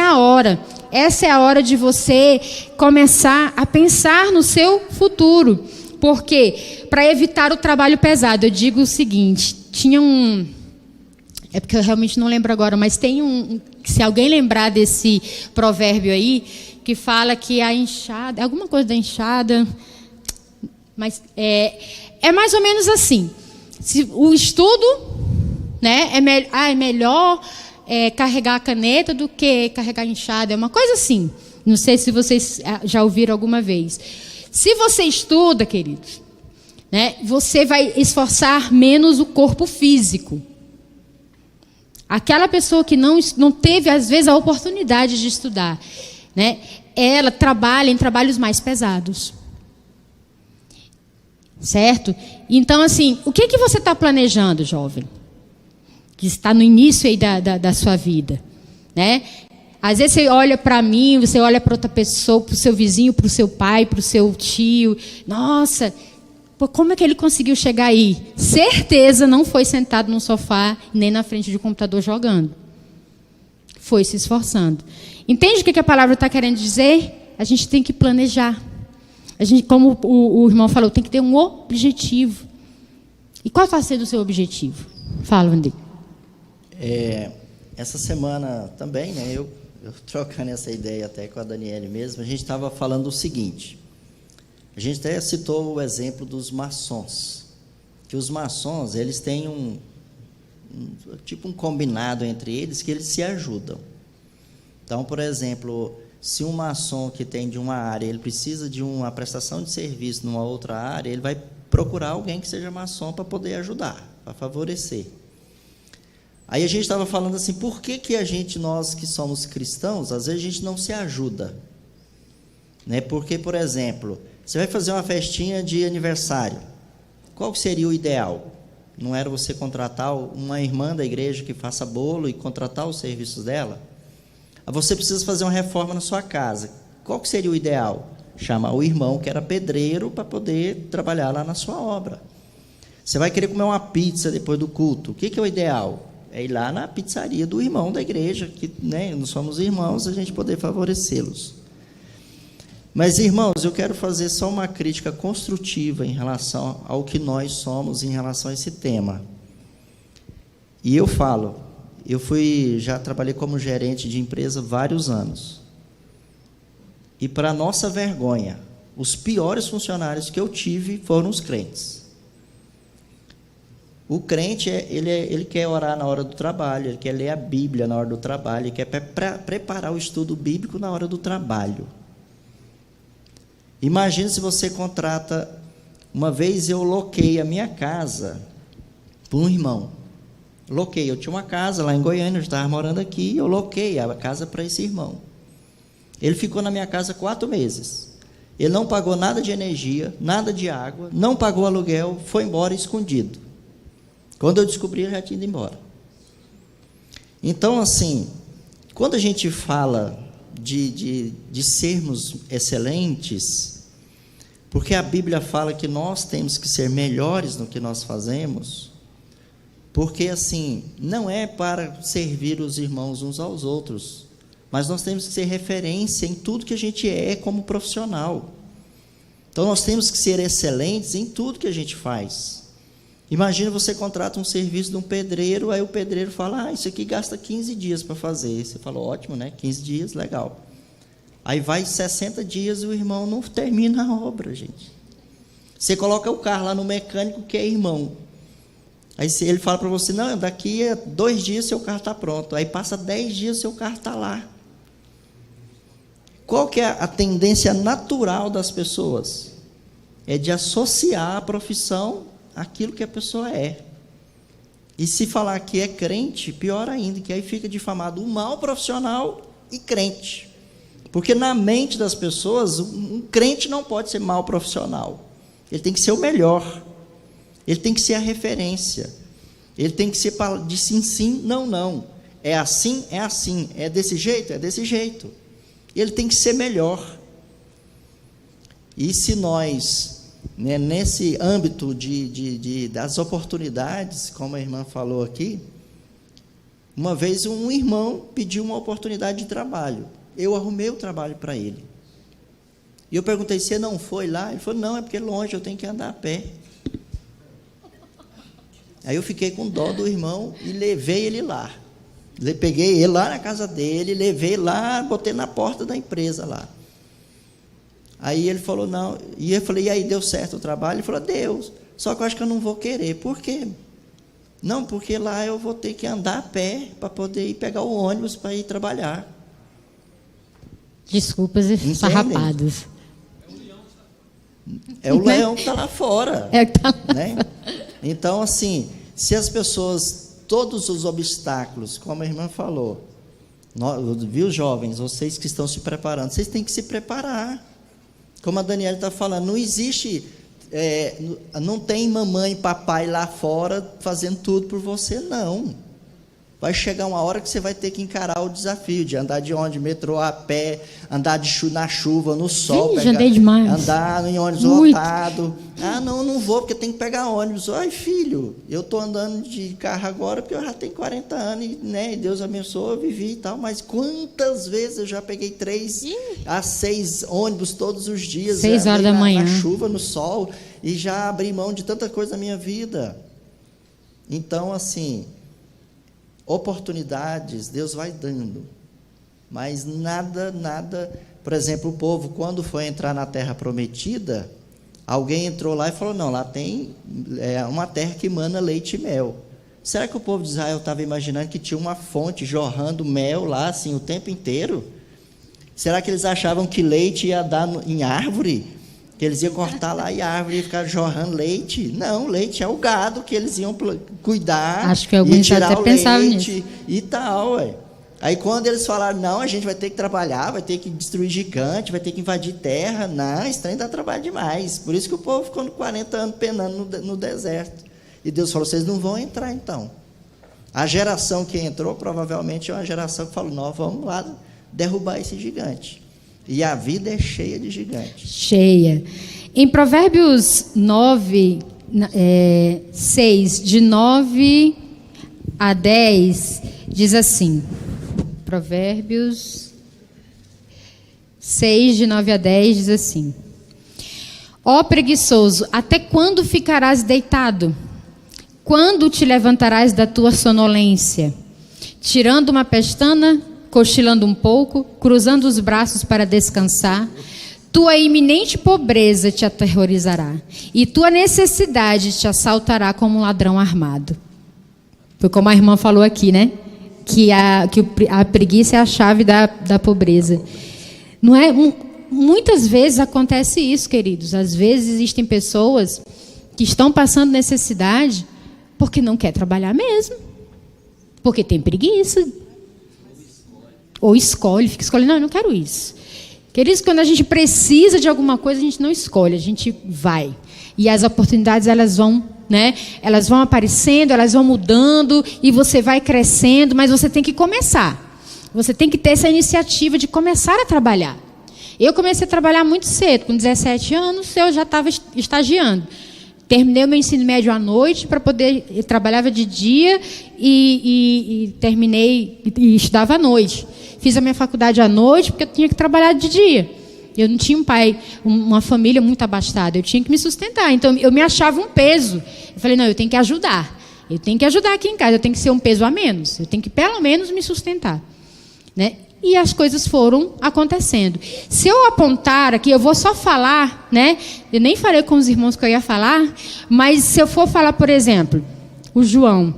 a hora de você começar a pensar no seu futuro. Porque, para evitar o trabalho pesado, eu digo o seguinte, é porque eu realmente não lembro agora, mas tem se alguém lembrar desse provérbio aí, que fala que a enxada, alguma coisa da enxada, mas é mais ou menos assim, se o estudo, né, é melhor carregar a caneta do que carregar a enxada, é uma coisa assim. Não sei se vocês já ouviram alguma vez. Se você estuda, queridos, né, você vai esforçar menos o corpo físico. Aquela pessoa que não teve, às vezes, a oportunidade de estudar, né, ela trabalha em trabalhos mais pesados. Certo? Então, assim, o que você está planejando, jovem? Que está no início aí da sua vida, né? Às vezes você olha para mim, você olha para outra pessoa, para o seu vizinho, para o seu pai, para o seu tio. Nossa, como é que ele conseguiu chegar aí? Certeza não foi sentado num sofá, nem na frente de um computador jogando. Foi se esforçando. Entende o que a palavra está querendo dizer? A gente tem que planejar. A gente, como o irmão falou, tem que ter um objetivo. E qual está sendo o seu objetivo? Fala, André. essa semana também, né, eu trocando essa ideia até com a Daniele mesmo, a gente estava falando o seguinte, a gente até citou o exemplo dos maçons, que os maçons, eles têm tipo um combinado entre eles, que eles se ajudam. Então, por exemplo, se um maçom que tem de uma área, ele precisa de uma prestação de serviço numa outra área, ele vai procurar alguém que seja maçom para poder ajudar, para favorecer. Aí a gente estava falando assim, por que nós que somos cristãos, às vezes a gente não se ajuda? Né? Porque, por exemplo, você vai fazer uma festinha de aniversário, qual seria o ideal? Não era você contratar uma irmã da igreja que faça bolo e contratar os serviços dela? Você precisa fazer uma reforma na sua casa, qual que seria o ideal? Chamar o irmão que era pedreiro para poder trabalhar lá na sua obra. Você vai querer comer uma pizza depois do culto, o que é o ideal? É ir lá na pizzaria do irmão da igreja, que, né, nós somos irmãos, a gente poder favorecê-los. Mas, irmãos, eu quero fazer só uma crítica construtiva em relação ao que nós somos em relação a esse tema. E eu falo, já trabalhei como gerente de empresa vários anos. E, para nossa vergonha, os piores funcionários que eu tive foram os crentes. O crente, ele quer orar na hora do trabalho, ele quer ler a Bíblia na hora do trabalho, ele quer preparar o estudo bíblico na hora do trabalho. Imagina se você contrata... Uma vez eu loquei a minha casa para um irmão. Eu tinha uma casa lá em Goiânia, eu estava morando aqui, eu loquei a casa para esse irmão. Ele ficou na minha casa 4 meses. Ele não pagou nada de energia, nada de água, não pagou aluguel, foi embora escondido. Quando eu descobri, ele já tinha ido embora. Então, assim, quando a gente fala de sermos excelentes, porque a Bíblia fala que nós temos que ser melhores no que nós fazemos, porque, assim, não é para servir os irmãos uns aos outros, mas nós temos que ser referência em tudo que a gente é como profissional. Então, nós temos que ser excelentes em tudo que a gente faz. Imagina você contrata um serviço de um pedreiro, aí o pedreiro fala, isso aqui gasta 15 dias para fazer. Você fala, ótimo, né? 15 dias, legal. Aí vai 60 dias e o irmão não termina a obra, gente. Você coloca o carro lá no mecânico que é irmão. Aí ele fala para você, não, daqui a 2 dias seu carro está pronto. Aí passa 10 dias seu carro está lá. Qual que é a tendência natural das pessoas? É de associar a profissão àquilo que a pessoa é. E se falar que é crente, pior ainda, que aí fica difamado o mau profissional e crente. Porque na mente das pessoas, um crente não pode ser mau profissional. Ele tem que ser o melhor. Ele tem que ser a referência. Ele tem que ser de sim, sim, não, não. É assim, é assim. É desse jeito, é desse jeito. Ele tem que ser melhor. E se nós, né, nesse âmbito das oportunidades, como a irmã falou aqui, uma vez um irmão pediu uma oportunidade de trabalho. Eu arrumei o trabalho para ele. E eu perguntei, você não foi lá? Ele falou, não, é porque é longe, eu tenho que andar a pé. Aí eu fiquei com dó do irmão e levei ele lá. Peguei ele lá na casa dele, levei lá, botei na porta da empresa lá. Aí ele falou, não. E eu falei, e aí, deu certo o trabalho? Ele falou, deu. Só que eu acho que eu não vou querer. Por quê? Não, porque lá eu vou ter que andar a pé para poder ir pegar o ônibus para ir trabalhar. Desculpas esfarrapadas. É o leão que está lá fora. É que tá lá. Né? Então, assim, se as pessoas, todos os obstáculos, como a irmã falou, viu, jovens, vocês que estão se preparando, vocês têm que se preparar. Como a Daniela está falando, não existe, não tem mamãe e papai lá fora fazendo tudo por você, não. Vai chegar uma hora que você vai ter que encarar o desafio de andar de ônibus, metrô, a pé, andar na chuva, no sol. Sim, andei demais. Andar em ônibus lotado. Ah, não vou, porque tem que pegar ônibus. Ai, filho, eu estou andando de carro agora porque eu já tenho 40 anos, e, né, Deus abençoe, eu vivi e tal, mas quantas vezes eu já peguei 3 a 6 ônibus todos os dias. 6 horas da manhã. Na chuva, no sol, e já abri mão de tanta coisa na minha vida. Então, assim, Oportunidades Deus vai dando, mas nada, por exemplo, o povo, quando foi entrar na terra prometida, alguém entrou lá e falou, não, lá tem uma terra que emana leite e mel. Será que o povo de Israel estava imaginando que tinha uma fonte jorrando mel lá, assim, o tempo inteiro? Será que eles achavam que leite ia dar em árvore? Que eles iam cortar lá e a árvore ia ficar jorrando leite? Não, leite é o gado que eles iam cuidar. Acho que alguns e tirar até o pensavam leite nisso. E tal, ué. Aí quando eles falaram, não, a gente vai ter que trabalhar, vai ter que destruir gigante, vai ter que invadir terra. Não, esse trem dá trabalho demais. Por isso que o povo ficou 40 anos penando no deserto. E Deus falou, vocês não vão entrar então. A geração que entrou provavelmente é uma geração que falou, nós vamos lá derrubar esse gigante. E a vida é cheia de gigantes. Cheia. Em Provérbios 9, 6, de 9 a 10, diz assim, Provérbios 6, de 9 a 10, diz assim, ó preguiçoso, até quando ficarás deitado? Quando te levantarás da tua sonolência? Tirando uma pestana, cochilando um pouco, cruzando os braços para descansar, tua iminente pobreza te aterrorizará, e tua necessidade te assaltará como um ladrão armado. Foi como a irmã falou aqui, né? Que a preguiça é a chave da pobreza. Não é? Muitas vezes acontece isso, queridos. Às vezes existem pessoas que estão passando necessidade porque não quer trabalhar mesmo. Porque tem preguiça. Ou escolhe, fica escolhendo, não, eu não quero isso. Queridos, quando a gente precisa de alguma coisa, a gente não escolhe, a gente vai. E as oportunidades, elas vão, né? Elas vão aparecendo, elas vão mudando, e você vai crescendo, mas você tem que começar. Você tem que ter essa iniciativa de começar a trabalhar. Eu comecei a trabalhar muito cedo, com 17 anos, eu já estava estagiando. Terminei o meu ensino médio à noite para poder... Eu trabalhava de dia e terminei e estudava à noite. Fiz a minha faculdade à noite porque eu tinha que trabalhar de dia. Eu não tinha um pai, uma família muito abastada. Eu tinha que me sustentar. Então, eu me achava um peso. Eu falei, não, eu tenho que ajudar. Eu tenho que ajudar aqui em casa. Eu tenho que ser um peso a menos. Eu tenho que, pelo menos, me sustentar. Né? E as coisas foram acontecendo. Se eu apontar aqui, eu vou só falar, né? Eu nem falei com os irmãos que eu ia falar, mas se eu for falar, por exemplo, o João,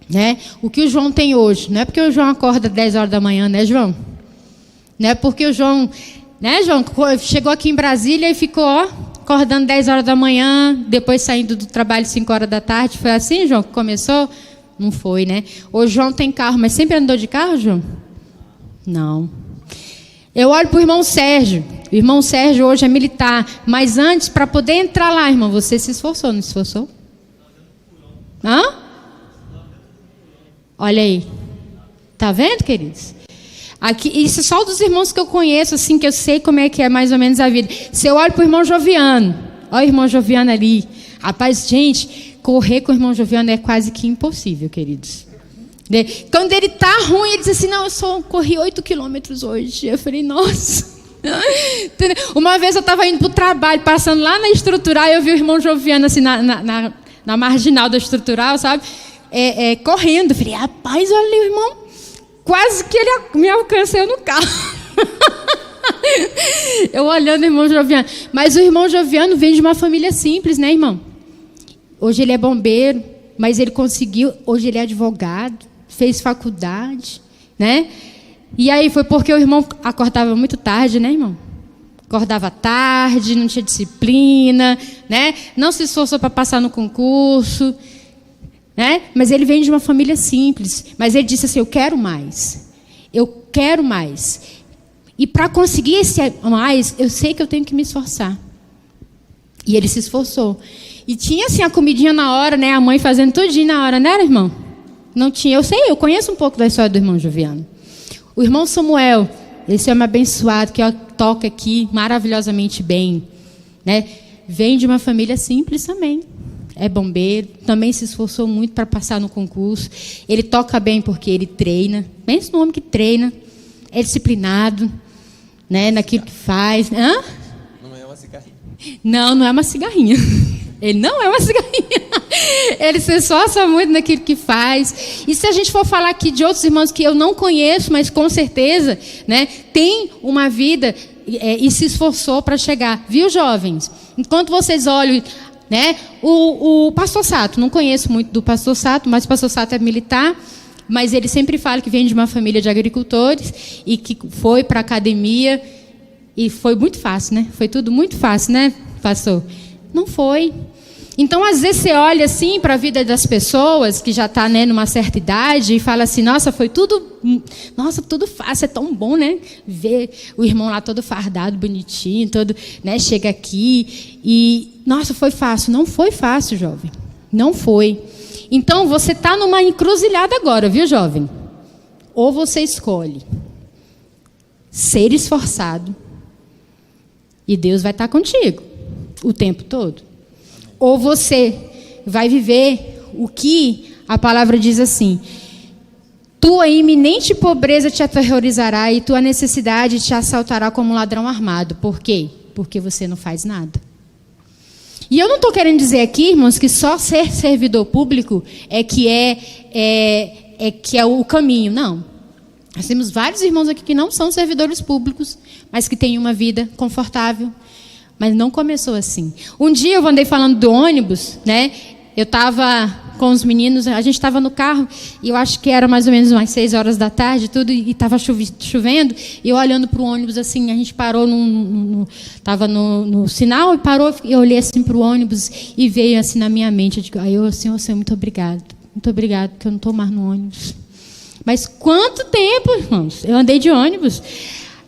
né? O que o João tem hoje, não é porque o João acorda 10 horas da manhã, né, João? Não é porque o João, né, João, chegou aqui em Brasília e ficou, acordando 10 horas da manhã, depois saindo do trabalho 5 horas da tarde. Foi assim, João, que começou? Não foi, né? O João tem carro, mas sempre andou de carro, João? Não. Eu olho para o irmão Sérgio. O irmão Sérgio hoje é militar. Mas antes, para poder entrar lá, irmão, você se esforçou, não se esforçou? Hã? Olha aí. Tá vendo, queridos? Aqui, isso é só dos irmãos que eu conheço, assim, que eu sei como é que é mais ou menos a vida. Se eu olho para o irmão Joviano, olha o irmão Joviano ali. Rapaz, gente, correr com o irmão Joviano é quase que impossível, queridos. Quando ele está ruim, ele diz assim, não, eu só corri 8 quilômetros hoje. Eu falei, nossa. Uma vez eu estava indo para o trabalho, passando lá na Estrutural, eu vi o irmão Joviano assim, na marginal da Estrutural, sabe? Correndo. Eu falei, rapaz, olha ali o irmão. Quase que ele me alcançou no carro. Eu olhando o irmão Joviano. Mas o irmão Joviano vem de uma família simples, né, irmão? Hoje ele é bombeiro, mas ele conseguiu, hoje ele é advogado. Fez faculdade, né? E aí foi porque o irmão acordava muito tarde, né, irmão? Acordava tarde, não tinha disciplina, né? Não se esforçou para passar no concurso, né? Mas ele vem de uma família simples. Mas ele disse assim, eu quero mais. Eu quero mais. E para conseguir esse mais, eu sei que eu tenho que me esforçar. E ele se esforçou. E tinha assim a comidinha na hora, né? A mãe fazendo tudinho na hora, né, irmão? Não tinha, eu conheço um pouco da história do irmão Joviano. O irmão Samuel, esse homem abençoado, que toca aqui maravilhosamente bem, né? Vem de uma família simples também. É bombeiro, também se esforçou muito para passar no concurso. Ele toca bem porque ele treina. Pensa no homem que treina, é disciplinado, né? Naquilo que faz. Hã? Não é uma cigarrinha. Não é uma cigarrinha. Ele não é uma cigarrinha. Ele se esforça muito naquilo que faz. E se a gente for falar aqui de outros irmãos que eu não conheço, mas com certeza, né, tem uma vida e se esforçou para chegar. Viu, jovens? Enquanto vocês olham, né, o pastor Sato, não conheço muito do pastor Sato, mas o pastor Sato é militar, mas ele sempre fala que vem de uma família de agricultores e que foi para a academia e foi muito fácil, né? Foi tudo muito fácil, né, pastor? Não foi. Então, às vezes, você olha assim para a vida das pessoas que já está, né, numa certa idade e fala assim, nossa, foi tudo fácil, é tão bom, né? Ver o irmão lá todo fardado, bonitinho, todo, né, chega aqui e, nossa, foi fácil. Não foi fácil, jovem. Não foi. Então, você está numa encruzilhada agora, viu, jovem? Ou você escolhe ser esforçado e Deus vai estar contigo o tempo todo. Ou você vai viver o que a palavra diz assim: tua iminente pobreza te aterrorizará e tua necessidade te assaltará como um ladrão armado. Por quê? Porque você não faz nada. E eu não estou querendo dizer aqui, irmãos, que só ser servidor público é que é o caminho. Não. Nós temos vários irmãos aqui que não são servidores públicos, mas que têm uma vida confortável. Mas não começou assim. Um dia eu andei falando do ônibus, né? Eu estava com os meninos, a gente estava no carro, e eu acho que era mais ou menos umas 6 horas da tarde, tudo, e estava chovendo, e eu olhando para o ônibus, assim, a gente parou, estava no sinal, e parou, e eu olhei assim para o ônibus, e veio assim na minha mente, eu digo, Senhor, muito obrigado, porque eu não estou mais no ônibus. Mas quanto tempo, irmãos, eu andei de ônibus,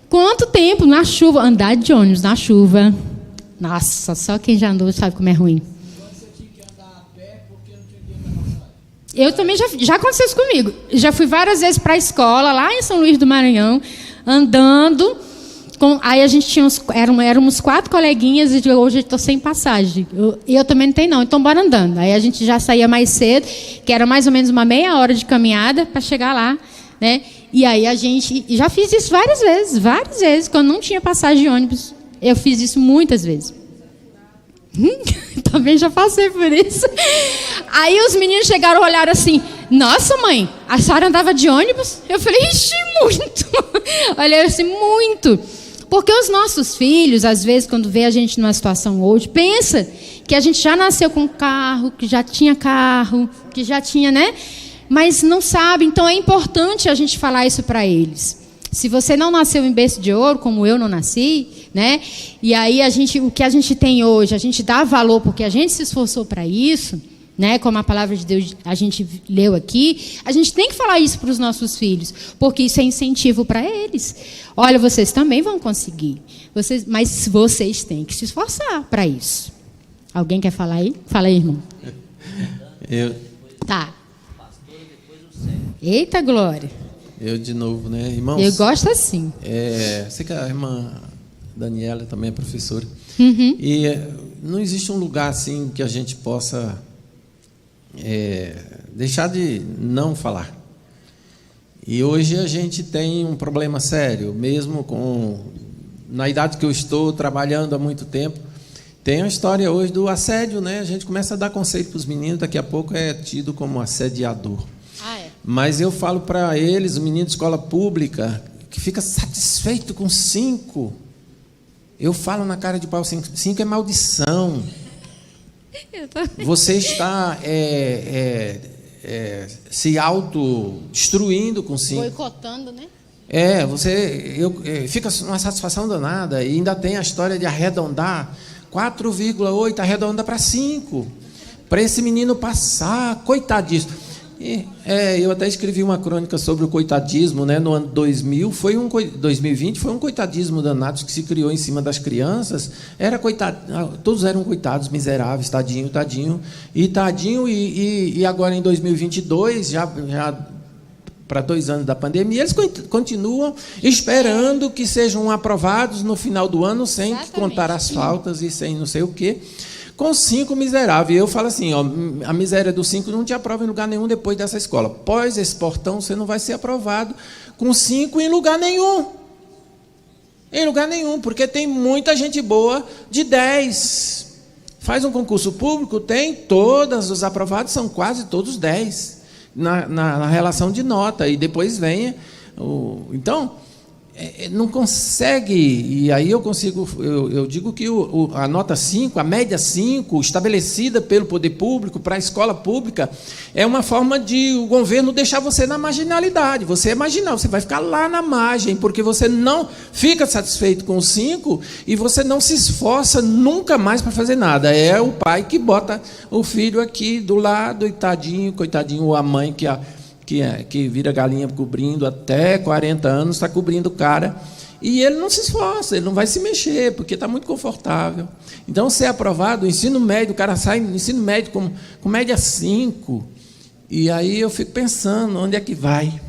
quanto tempo na chuva, andar de ônibus na chuva. Nossa, só quem já andou sabe como é ruim. Eu também já aconteceu isso comigo. Já fui várias vezes para a escola, lá em São Luís do Maranhão, andando. Aí a gente tinha éramos 4 coleguinhas e hoje eu estou sem passagem. Eu também não tenho, não. Então, bora andando. Aí a gente já saía mais cedo, que era mais ou menos uma meia hora de caminhada para chegar lá, né? E aí a gente... Já fiz isso várias vezes, quando não tinha passagem de ônibus. Eu fiz isso muitas vezes. Também já passei por isso. Aí os meninos chegaram e olharam assim, nossa, mãe, a senhora andava de ônibus? Eu falei, ixi, muito. Olha assim, muito. Porque os nossos filhos, às vezes, quando vê a gente numa situação hoje, pensa que a gente já nasceu com carro, que já tinha carro, que já tinha, né? Mas não sabe. Então é importante a gente falar isso para eles. Se você não nasceu em berço de ouro, como eu não nasci, né? E aí o que a gente tem hoje, a gente dá valor porque a gente se esforçou para isso, né? Como a palavra de Deus a gente leu aqui, a gente tem que falar isso para os nossos filhos, porque isso é incentivo para eles. Olha, vocês também vão conseguir, mas vocês têm que se esforçar para isso. Alguém quer falar aí? Fala aí, irmão. Tá. Eita, glória. Eu de novo, né, irmãos? Eu gosto assim. Sei que a irmã Daniela também é professora. Uhum. E não existe um lugar assim que a gente possa deixar de não falar. E hoje a gente tem um problema sério, mesmo na idade que eu estou, trabalhando há muito tempo. Tem a história hoje do assédio, né? A gente começa a dar conceito para os meninos, daqui a pouco é tido como assediador. Mas eu falo para eles, o menino de escola pública, que fica satisfeito com 5. Eu falo na cara de pau, 5 é maldição. Você está se autodestruindo com 5. Boicotando, né? Fica uma satisfação danada. E ainda tem a história de arredondar. 4,8 arredonda para 5. Para esse menino passar, coitadíssimo. Eu até escrevi uma crônica sobre o coitadismo, né? No ano 2020 foi um coitadismo danado que se criou em cima das crianças. Todos eram coitados, miseráveis, tadinho. E agora em 2022, já para 2 anos da pandemia, eles continuam esperando que sejam aprovados no final do ano, sem contar as faltas e sem não sei o quê. Com 5 miseráveis. Eu falo assim, a miséria dos 5 não te aprova em lugar nenhum depois dessa escola. Após esse portão, você não vai ser aprovado com 5 em lugar nenhum. Em lugar nenhum, porque tem muita gente boa de 10. Faz um concurso público, tem todos os aprovados, são quase todos 10 na relação de nota, e depois vem então não consegue, e aí eu digo que a nota 5, a média 5, estabelecida pelo poder público para a escola pública, é uma forma de o governo deixar você na marginalidade. Você é marginal, você vai ficar lá na margem, porque você não fica satisfeito com o 5 e você não se esforça nunca mais para fazer nada. É o pai que bota o filho aqui do lado, e tadinho, coitadinho, ou a mãe que vira galinha cobrindo até 40 anos, está cobrindo o cara, e ele não se esforça, ele não vai se mexer, porque está muito confortável. Então, ser aprovado, o ensino médio, o cara sai no ensino médio com média 5, e aí eu fico pensando, onde é que vai?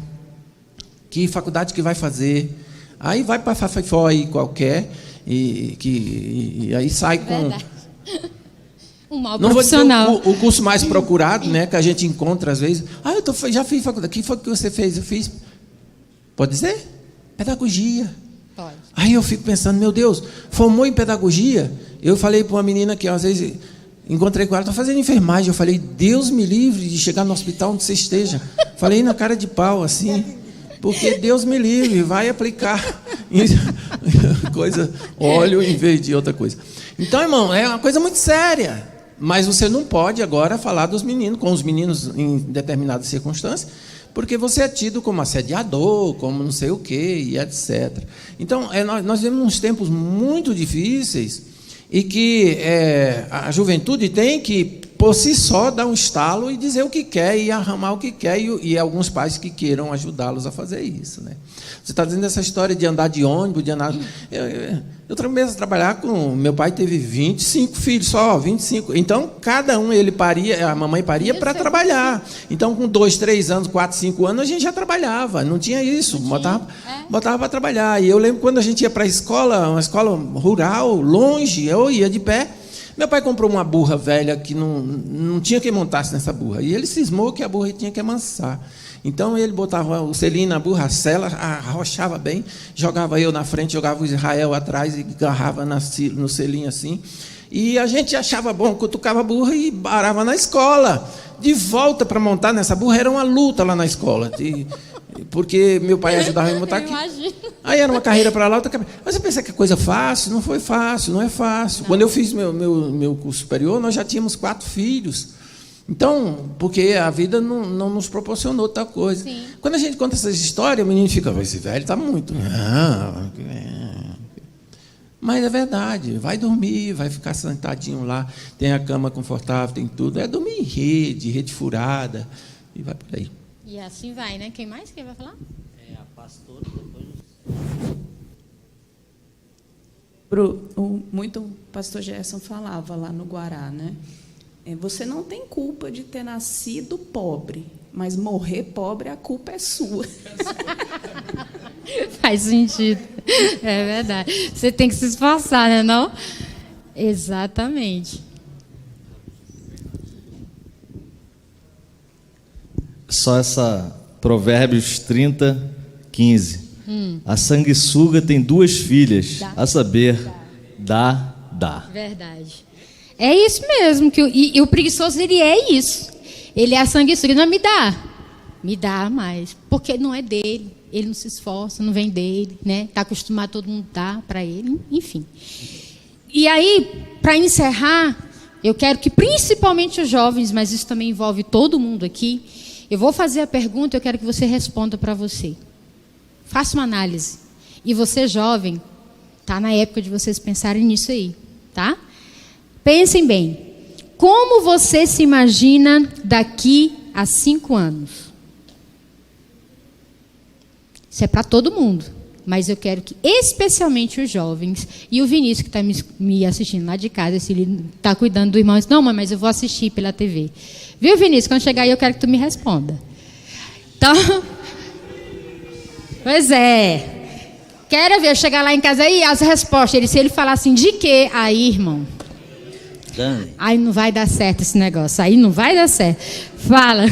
Que faculdade que vai fazer? Aí vai para a Fafifó aí qualquer, e aí sai com... Verdade. Um mau Não vou dizer profissional. o curso mais procurado, né, que a gente encontra às vezes. Já fiz faculdade. O que foi que você fez? Eu fiz. Pode dizer? Pedagogia. Pode. Aí eu fico pensando, meu Deus, formou em pedagogia? Eu falei para uma menina que às vezes encontrei com ela, está fazendo enfermagem. Eu falei, Deus me livre de chegar no hospital onde você esteja. Falei na cara de pau, assim, porque Deus me livre, vai aplicar óleo em vez de outra coisa. Então, irmão, é uma coisa muito séria. Mas você não pode agora falar com os meninos em determinadas circunstâncias, porque você é tido como assediador, como não sei o quê, e etc. Então, nós vivemos uns tempos muito difíceis e que a juventude tem que, por si só, dar um estalo e dizer o que quer e arrumar o que quer, e alguns pais que queiram ajudá-los a fazer isso, né? Você está dizendo essa história de andar de ônibus, de andar... Eu também trabalhar com... Meu pai teve 25 filhos só, 25. Então, cada um, a mamãe paria para trabalhar. Então, com 2, 3 anos, 4, 5 anos, a gente já trabalhava. Não tinha isso. Botava para trabalhar. E eu lembro quando a gente ia para a escola, uma escola rural, longe, eu ia de pé. Meu pai comprou uma burra velha que não tinha quem montasse nessa burra. E ele cismou que a burra tinha que amansar. Então, ele botava o selinho na burra, a sela, arrochava bem, jogava eu na frente, jogava o Israel atrás e agarrava no selinho assim. E a gente achava bom, cutucava a burra e parava na escola. De volta para montar nessa burra, era uma luta lá na escola. Porque meu pai ajudava a me montar aqui. Aí era uma carreira para lá, outra carreira. Mas você pensa que é coisa fácil? Não foi fácil, não é fácil. Não. Quando eu fiz meu curso superior, nós já tínhamos 4 filhos. Então, porque a vida não nos proporcionou tal coisa. Sim. Quando a gente conta essas histórias, o menino fica, esse velho está muito... Mas é verdade, vai dormir, vai ficar sentadinho lá, tem a cama confortável, tem tudo. É dormir em rede furada, e vai por aí. E assim vai, né? Quem mais vai falar? A pastora, depois... Muito o pastor Gerson falava lá no Guará, né? Você não tem culpa de ter nascido pobre, mas morrer pobre, a culpa é sua. Faz sentido. É verdade. Você tem que se esforçar, né, não? Exatamente. Só essa Provérbios 30, 15. A sanguessuga tem 2 filhas, a saber, dá. Verdade. É isso mesmo, e o preguiçoso, ele é isso. Ele é a sanguessuga, não me dá mais, porque não é dele, ele não se esforça, não vem dele, né? Está acostumado todo mundo dar para ele, enfim. E aí, para encerrar, eu quero que principalmente os jovens, mas isso também envolve todo mundo aqui, eu vou fazer a pergunta, eu quero que você responda para você. Faça uma análise. E você, jovem, está na época de vocês pensarem nisso aí, tá? Pensem bem, como você se imagina daqui a 5 anos? Isso é para todo mundo, mas eu quero que especialmente os jovens, e o Vinícius que está me assistindo lá de casa, se ele está cuidando do irmão, não, mas eu vou assistir pela TV. Viu, Vinícius? Quando chegar aí eu quero que tu me responda. Então, pois é, quero ver eu chegar lá em casa aí, as respostas, se ele falar assim, de quê? Aí, irmão... Aí não vai dar certo esse negócio. Aí não vai dar certo. Fala.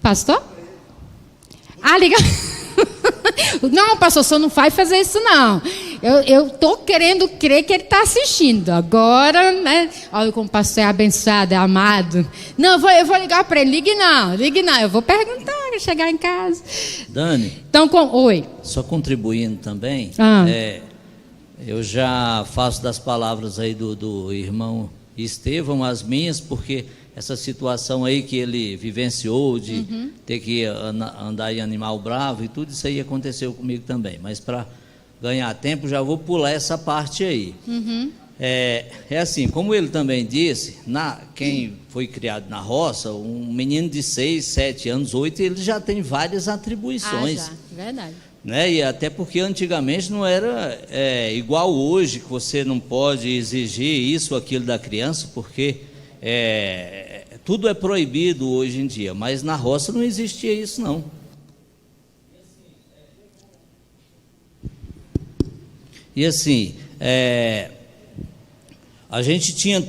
Pastor? Liga. Não, pastor, o senhor não vai fazer isso, não. Eu estou querendo crer que ele está assistindo. Agora, né? Olha como o pastor é abençoado, é amado. Não, eu vou ligar para ele. Ligue não. Eu vou perguntar, chegar em casa. Dani, então, oi. Só contribuindo também, eu já faço das palavras aí do irmão Estevão as minhas, porque essa situação aí que ele vivenciou de ter que andar em animal bravo e tudo isso aí aconteceu comigo também, mas para ganhar tempo já vou pular essa parte aí. É assim, como ele também disse, quem foi criado na roça, um menino de 6, 7 anos, 8, ele já tem várias atribuições. Já, verdade. Né? E até porque antigamente não era igual hoje, que você não pode exigir isso ou aquilo da criança, porque tudo é proibido hoje em dia, mas na roça não existia isso não. E assim, a gente tinha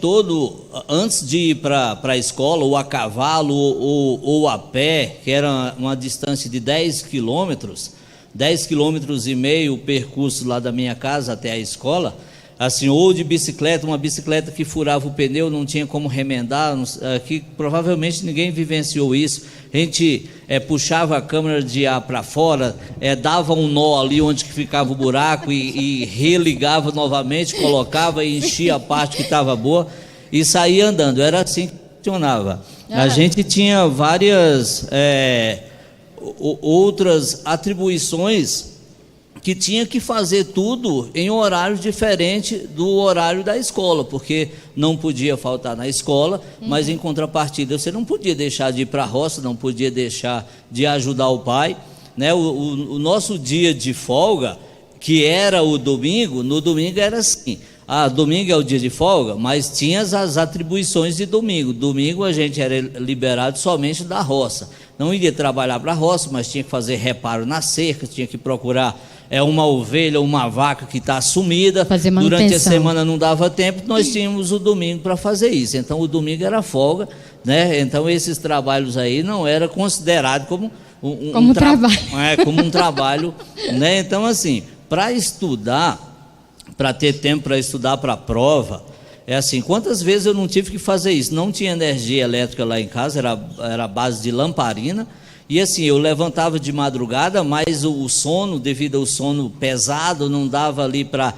antes de ir para a escola, ou a cavalo, ou a pé, que era uma distância de 10 quilômetros, 10,5 quilômetros o percurso lá da minha casa até a escola, assim, ou de bicicleta, uma bicicleta que furava o pneu, não tinha como remendar, que provavelmente ninguém vivenciou isso. A gente puxava a câmara de ar para fora, dava um nó ali onde que ficava o buraco e religava novamente, colocava e enchia a parte que estava boa e saía andando. Era assim que funcionava. A gente tinha várias outras atribuições que tinha que fazer tudo em horário diferente do horário da escola, porque não podia faltar na escola, mas em contrapartida você não podia deixar de ir para a roça, não podia deixar de ajudar o pai, né? O nosso dia de folga, que era o domingo, no domingo era assim, domingo é o dia de folga, mas tinha as atribuições de domingo. Domingo a gente era liberado somente da roça, não iria trabalhar para a roça, mas tinha que fazer reparo na cerca, tinha que procurar uma ovelha, uma vaca que está sumida, durante a semana não dava tempo, nós tínhamos o domingo para fazer isso, então o domingo era folga, né? Então esses trabalhos aí não era considerado como um trabalho, como um trabalho, né? Então assim, para estudar, para ter tempo para estudar para a prova, assim, quantas vezes eu não tive que fazer isso? Não tinha energia elétrica lá em casa, era a base de lamparina. E assim, eu levantava de madrugada, mas o sono, devido ao sono pesado, não dava ali para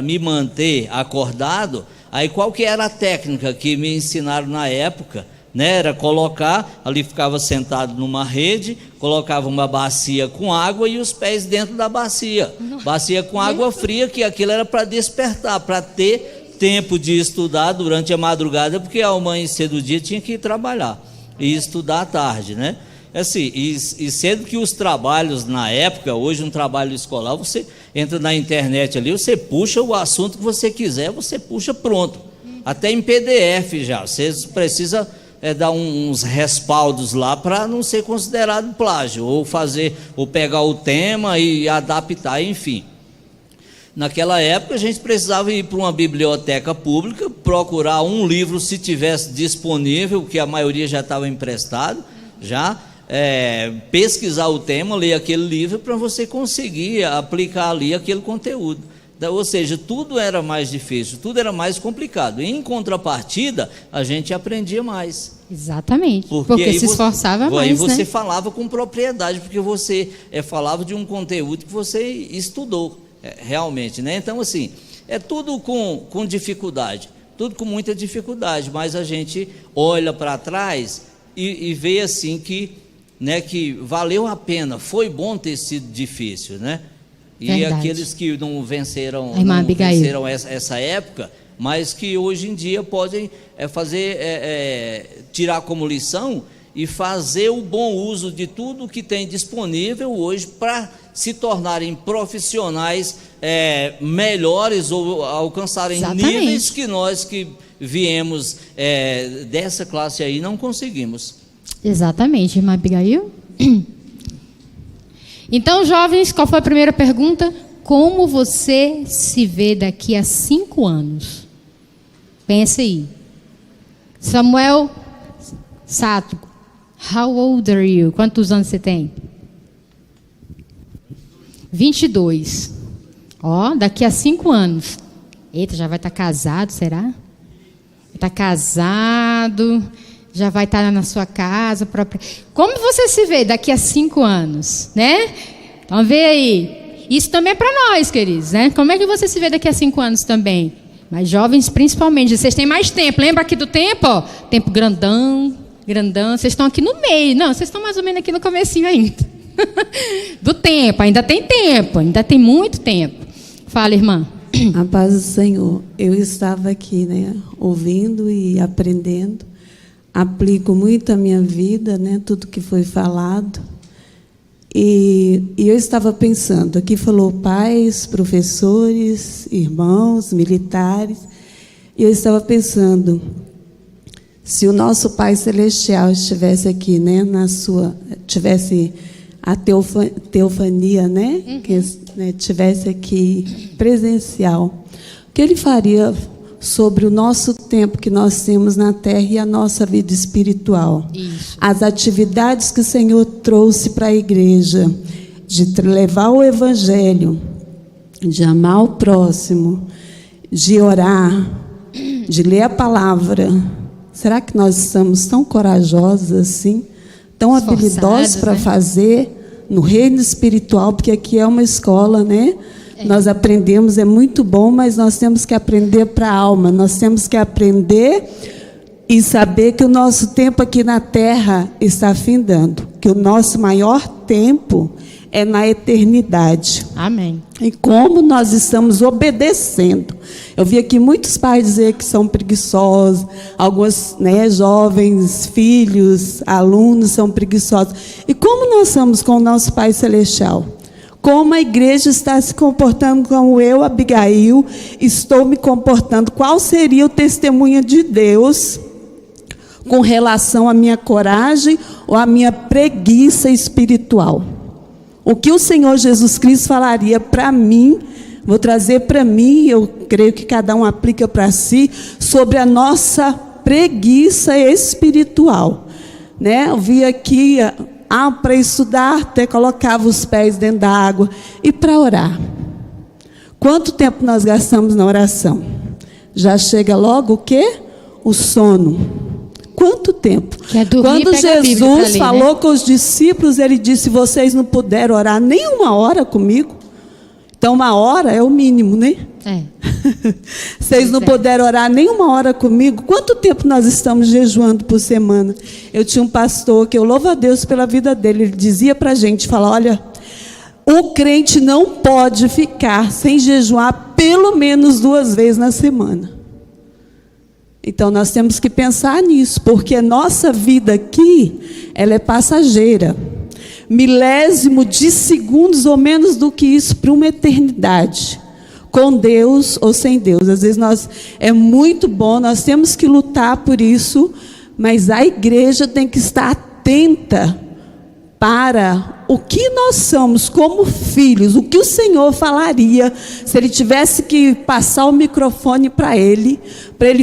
me manter acordado. Aí qual que era a técnica que me ensinaram na época? Né? Era colocar, ali ficava sentado numa rede, colocava uma bacia com água e os pés dentro da bacia. Bacia com água fria, que aquilo era para despertar, para ter tempo de estudar durante a madrugada, porque ao amanhecer do dia tinha que ir trabalhar e estudar à tarde, né? Assim, e sendo que os trabalhos na época, hoje um trabalho escolar, você entra na internet ali, você puxa o assunto que você quiser, você puxa pronto, até em PDF já, você precisa dar uns respaldos lá para não ser considerado plágio, ou pegar o tema e adaptar, enfim. Naquela época a gente precisava ir para uma biblioteca pública, procurar um livro se tivesse disponível, que a maioria já estava emprestado, pesquisar o tema, ler aquele livro para você conseguir aplicar ali aquele conteúdo. Ou seja, tudo era mais difícil, tudo era mais complicado. Em contrapartida, a gente aprendia mais. Exatamente, porque se esforçava mais, aí você falava com propriedade, porque você falava de um conteúdo que você estudou. Realmente, né? Então assim, tudo com dificuldade, tudo com muita dificuldade, mas a gente olha para trás e vê assim que valeu a pena, foi bom ter sido difícil, né? E verdade. Aqueles que não venceram essa época, mas que hoje em dia podem tirar como lição e fazer o bom uso de tudo que tem disponível hoje para se tornarem profissionais melhores ou alcançarem níveis que nós que viemos dessa classe aí não conseguimos. Exatamente, irmã Abigail. Então, jovens, qual foi a primeira pergunta? Como você se vê daqui a 5 anos? Pensa aí. Samuel Sato, how old are you? Quantos anos você tem? 22. Ó, daqui a 5 anos. Eita, já vai estar casado, será? Está casado, já vai estar na sua casa própria. Como você se vê daqui a 5 anos, né? Então, vê aí. Isso também é para nós, queridos, né? Como é que você se vê daqui a 5 anos também? Mas jovens, principalmente, vocês têm mais tempo. Lembra aqui do tempo? Ó, tempo grandão. Vocês estão aqui no meio. Não, vocês estão mais ou menos aqui no comecinho ainda. Do tempo, ainda tem tempo. Ainda tem muito tempo. Fala, irmã. A paz do Senhor. Eu estava aqui, né, ouvindo e aprendendo. Aplico muito a minha vida, né, tudo que foi falado. E eu estava pensando, aqui falou pais, professores, irmãos, militares. E eu estava pensando, se o nosso Pai Celestial estivesse aqui, né, tivesse a teofania, né, que tivesse aqui presencial, o que Ele faria sobre o nosso tempo que nós temos na terra e a nossa vida espiritual? Isso. As atividades que o Senhor trouxe para a igreja, de levar o evangelho, de amar o próximo, de orar, de ler a palavra. Será que nós estamos tão corajosos assim, tão habilidosos para fazer no reino espiritual? Porque aqui é uma escola, né? Nós aprendemos, é muito bom, mas nós temos que aprender para a alma. Nós temos que aprender e saber que o nosso tempo aqui na terra está findando, que o nosso maior tempo é na eternidade. Amém. E como nós estamos obedecendo. Eu vi aqui muitos pais dizer que são preguiçosos, alguns, né, jovens, filhos, alunos são preguiçosos. E como nós somos com o nosso Pai Celestial? Como a igreja está se comportando, como eu, Abigail, estou me comportando? Qual seria o testemunho de Deus com relação à minha coragem ou à minha preguiça espiritual? O que o Senhor Jesus Cristo falaria para mim, vou trazer para mim, eu creio que cada um aplica para si, sobre a nossa preguiça espiritual. Né? Eu vi aqui, para estudar, até colocava os pés dentro da água. E para orar? Quanto tempo nós gastamos na oração? Já chega logo o quê? O sono. Quanto tempo? Quando Jesus falou com os discípulos, ele disse: vocês não puderam orar nem 1 hora comigo. Então 1 hora é o mínimo, né? Vocês não puderam orar nem 1 hora comigo. Quanto tempo nós estamos jejuando por semana? Eu tinha um pastor que eu louvo a Deus pela vida dele. Ele dizia para a gente, olha, o crente não pode ficar sem jejuar pelo menos 2 vezes na semana. Então nós temos que pensar nisso, porque a nossa vida aqui, ela é passageira. Milésimo de segundos ou menos do que isso para uma eternidade. Com Deus ou sem Deus. Às vezes é muito bom, nós temos que lutar por isso, mas a igreja tem que estar atenta para o que nós somos como filhos, o que o Senhor falaria se Ele tivesse que passar o microfone para ele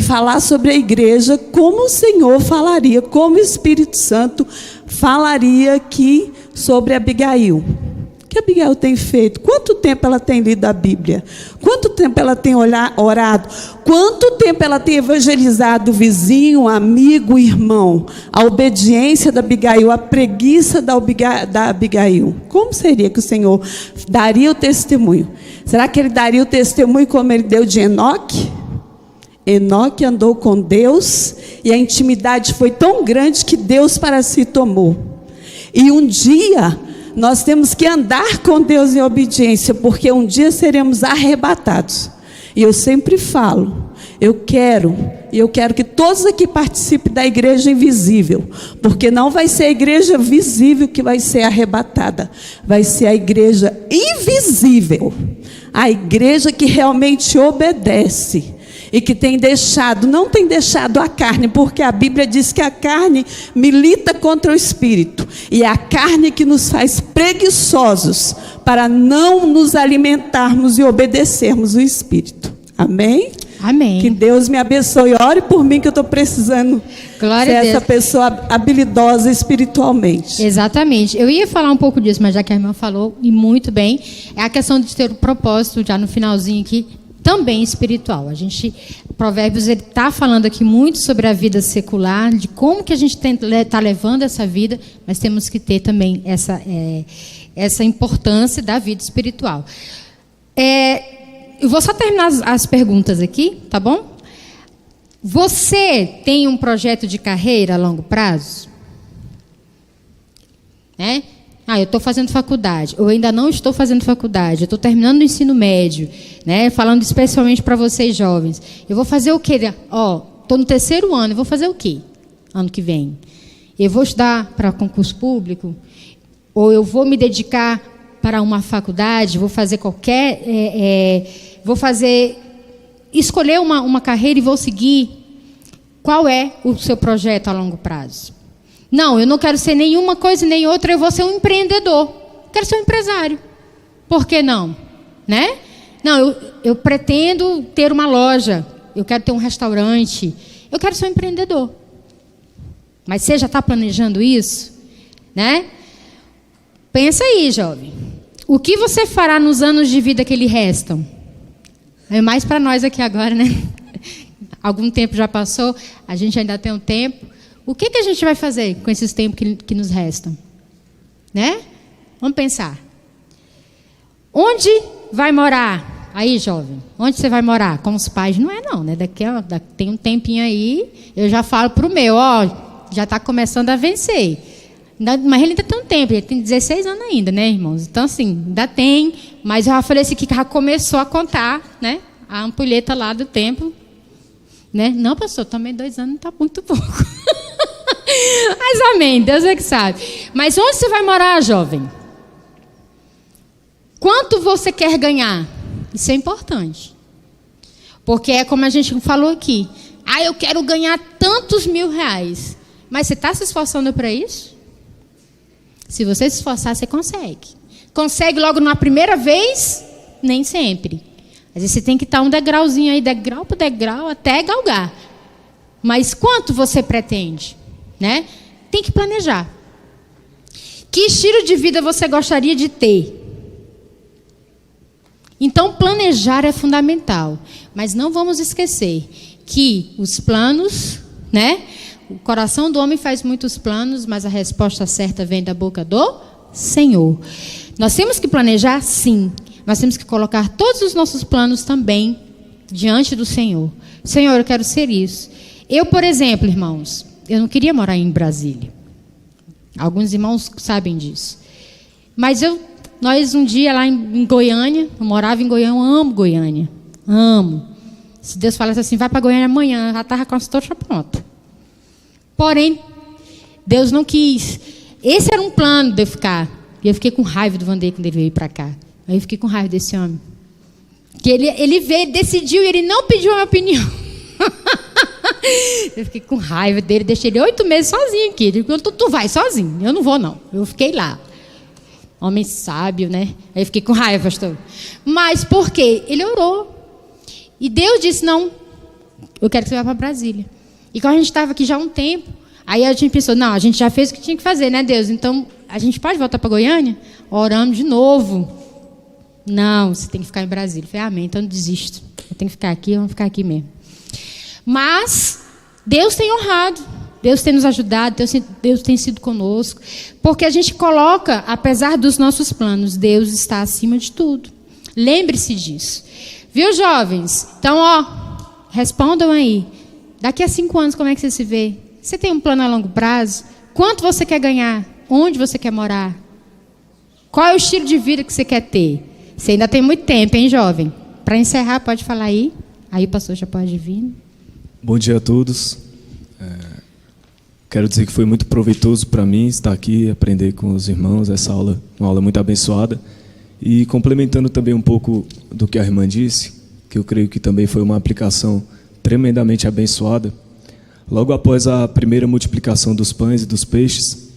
falar sobre a igreja, como o Senhor falaria, como o Espírito Santo falaria aqui sobre Abigail. O que Abigail tem feito? Quanto tempo ela tem lido a Bíblia? Quanto tempo ela tem orado? Quanto tempo ela tem evangelizado o vizinho, o amigo, o irmão? A obediência da Abigail, a preguiça da Abigail. Como seria que o Senhor daria o testemunho? Será que Ele daria o testemunho como Ele deu de Enoque? Enoque andou com Deus e a intimidade foi tão grande que Deus para si tomou. E um dia nós temos que andar com Deus em obediência, porque um dia seremos arrebatados. E eu sempre falo, eu quero que todos aqui participem da igreja invisível, porque não vai ser a igreja visível que vai ser arrebatada, vai ser a igreja invisível, a igreja que realmente obedece. E que não tem deixado a carne, porque a Bíblia diz que a carne milita contra o Espírito. E é a carne que nos faz preguiçosos para não nos alimentarmos e obedecermos o Espírito. Amém? Amém. Que Deus me abençoe. Ore por mim, que eu estou precisando Glória ser a Deus. essa pessoa habilidosa espiritualmente. Exatamente. Eu ia falar um pouco disso, mas já que a irmã falou, e muito bem, é a questão de ter um propósito, já no finalzinho aqui, também espiritual. Provérbios está falando aqui muito sobre a vida secular, de como que a gente está levando essa vida, mas temos que ter também essa importância da vida espiritual. Eu vou só terminar as perguntas aqui, tá bom? Você tem um projeto de carreira a longo prazo? Eu estou fazendo faculdade, eu ainda não estou fazendo faculdade, eu estou terminando o ensino médio, né? Falando especialmente para vocês jovens. Eu vou fazer o quê? Estou no 3º ano, eu vou fazer o quê ano que vem? Eu vou estudar para concurso público? Ou eu vou me dedicar para uma faculdade? Vou fazer escolher uma carreira e vou seguir? Qual é o seu projeto a longo prazo? Não, eu não quero ser nenhuma coisa nem outra, eu vou ser um empreendedor. Eu quero ser um empresário. Por que não? Né? Não, eu pretendo ter uma loja, eu quero ter um restaurante, eu quero ser um empreendedor. Mas você já está planejando isso? Né? Pensa aí, jovem. O que você fará nos anos de vida que lhe restam? É mais para nós aqui agora, né? Algum tempo já passou, a gente ainda tem um tempo. O que a gente vai fazer com esses tempos que nos restam? Né? Vamos pensar. Onde vai morar? Aí, jovem, onde você vai morar? Com os pais? Não é não, né? Tem um tempinho aí, eu já falo para o meu, já está começando a vencer. Mas ele ainda tem um tempo, ele tem 16 anos ainda, né, irmãos? Então, assim, ainda tem, mas eu já falei assim que já começou a contar, né? A ampulheta lá do tempo. Né? Não, pastor, também 2 anos está muito pouco. Mas amém, Deus é que sabe. Mas onde você vai morar, jovem? Quanto você quer ganhar? Isso é importante. Porque é como a gente falou aqui. Eu quero ganhar tantos R$1.000. Mas você está se esforçando para isso? Se você se esforçar, você consegue. Consegue logo na primeira vez? Nem sempre. Às vezes você tem que estar um degrauzinho aí, degrau por degrau, até galgar. Mas quanto você pretende? Né? Tem que planejar. Que estilo de vida você gostaria de ter? Então, planejar é fundamental. Mas não vamos esquecer que os planos, né? O coração do homem faz muitos planos, mas a resposta certa vem da boca do Senhor. Nós temos que planejar, sim. Nós temos que colocar todos os nossos planos também diante do Senhor. Senhor, eu quero ser isso. Eu, por exemplo, irmãos, eu não queria morar em Brasília. Alguns irmãos sabem disso. Mas nós um dia lá em Goiânia, eu morava em Goiânia, eu amo Goiânia. Amo. Se Deus falasse assim, vai para Goiânia amanhã, já estava com a tocha pronta. Porém, Deus não quis. Esse era um plano de eu ficar. E eu fiquei com raiva do Vandeir quando ele veio para cá. Aí eu fiquei com raiva desse homem. Que ele veio, decidiu e ele não pediu a minha opinião. Eu fiquei com raiva dele, deixei ele 8 meses sozinho aqui. Ele disse, tu vai sozinho, eu não vou não. Eu fiquei lá. Homem sábio, né? Aí eu fiquei com raiva, pastor. Mas por quê? Ele orou. E Deus disse, não, eu quero que você vá para Brasília. E quando a gente estava aqui já há um tempo, aí a gente pensou, não, a gente já fez o que tinha que fazer, né, Deus? Então, a gente pode voltar para Goiânia? Oramos de novo. Não, você tem que ficar em Brasília. Eu falei, amém, então eu desisto. Eu tenho que ficar aqui, vamos ficar aqui mesmo. Mas Deus tem honrado, Deus tem nos ajudado, Deus tem sido conosco. Porque a gente coloca, apesar dos nossos planos, Deus está acima de tudo. Lembre-se disso. Viu, jovens? Então, respondam aí. Daqui a 5 anos, como é que você se vê? Você tem um plano a longo prazo? Quanto você quer ganhar? Onde você quer morar? Qual é o estilo de vida que você quer ter? Você ainda tem muito tempo, hein, jovem? Para encerrar, pode falar aí. Aí o pastor já pode vir. Bom dia a todos. Quero dizer que foi muito proveitoso para mim estar aqui, aprender com os irmãos, essa aula, uma aula muito abençoada. E complementando também um pouco do que a irmã disse, que eu creio que também foi uma aplicação tremendamente abençoada. Logo após a primeira multiplicação dos pães e dos peixes,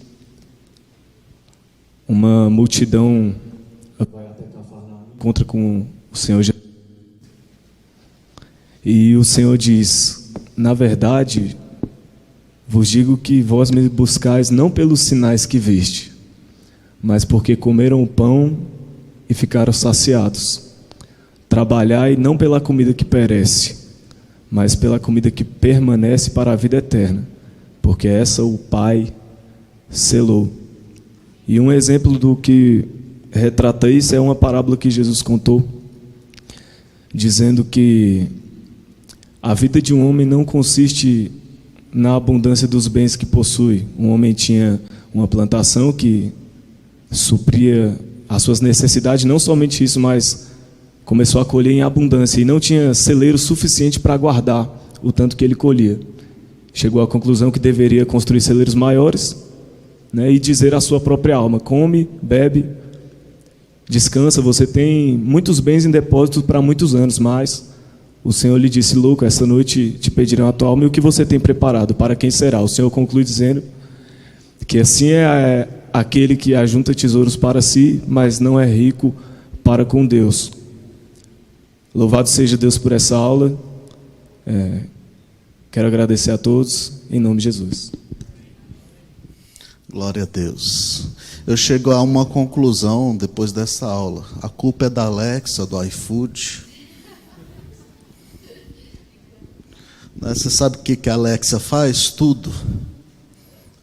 uma multidão encontra com o Senhor Jesus. E o Senhor diz: na verdade, vos digo que vós me buscais não pelos sinais que viste, mas porque comeram o pão e ficaram saciados. Trabalhai não pela comida que perece, mas pela comida que permanece para a vida eterna, porque essa o Pai selou. E um exemplo do que retrata isso é uma parábola que Jesus contou, dizendo que a vida de um homem não consiste na abundância dos bens que possui. Um homem tinha uma plantação que supria as suas necessidades, não somente isso, mas começou a colher em abundância e não tinha celeiro suficiente para guardar o tanto que ele colhia. Chegou à conclusão que deveria construir celeiros maiores, né, e dizer à sua própria alma: come, bebe, descansa, você tem muitos bens em depósito para muitos anos, mas o Senhor lhe disse: louco, essa noite te pedirão a tua alma, e o que você tem preparado, para quem será? O Senhor conclui dizendo que assim é aquele que ajunta tesouros para si, mas não é rico para com Deus. Louvado seja Deus por essa aula. Quero agradecer a todos, em nome de Jesus. Glória a Deus. Eu chego a uma conclusão depois dessa aula. A culpa é da Alexa, do iFood. Você sabe o que a Alexa faz? Tudo.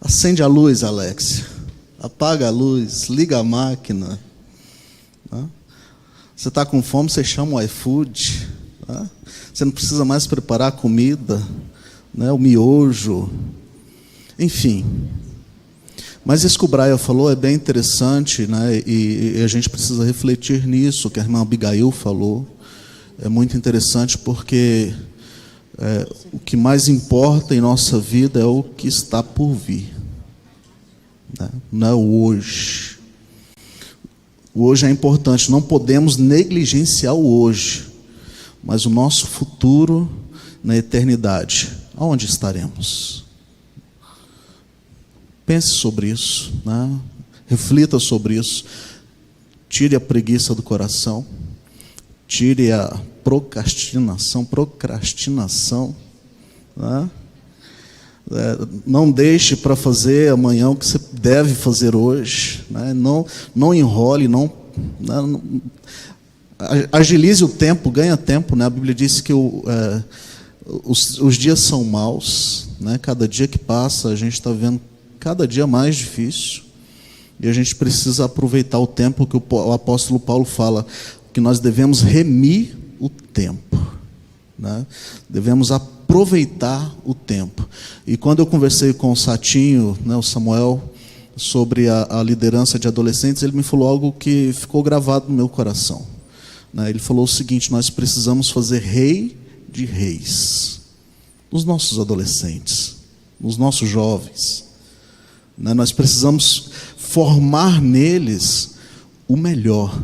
Acende a luz, Alexa. Apaga a luz, liga a máquina. Você está com fome, você chama o iFood. Você não precisa mais preparar a comida, né? O miojo. Enfim. Mas isso que o Brian falou é bem interessante, né? E a gente precisa refletir nisso, que a irmã Abigail falou. É muito interessante porque o que mais importa em nossa vida é o que está por vir, né? Não é o hoje. O hoje é importante, não podemos negligenciar o hoje, mas o nosso futuro na eternidade, aonde estaremos? Pense sobre isso, né? Reflita sobre isso. Tire a preguiça do coração. Tire a procrastinação, né? Não deixe para fazer amanhã o que você deve fazer hoje, né? Não enrole, agilize o tempo, ganha tempo, né? A Bíblia diz que os dias são maus, né? Cada dia que passa a gente está vendo cada dia mais difícil, e a gente precisa aproveitar o tempo, que o apóstolo Paulo fala que nós devemos remir o tempo, né? Devemos aproveitar o tempo. E quando eu conversei com o Satinho, né, o Samuel, sobre a liderança de adolescentes, ele me falou algo que ficou gravado no meu coração, né? Ele falou o seguinte: nós precisamos fazer rei de reis nos nossos adolescentes, nos nossos jovens, né? Nós precisamos formar neles o melhor,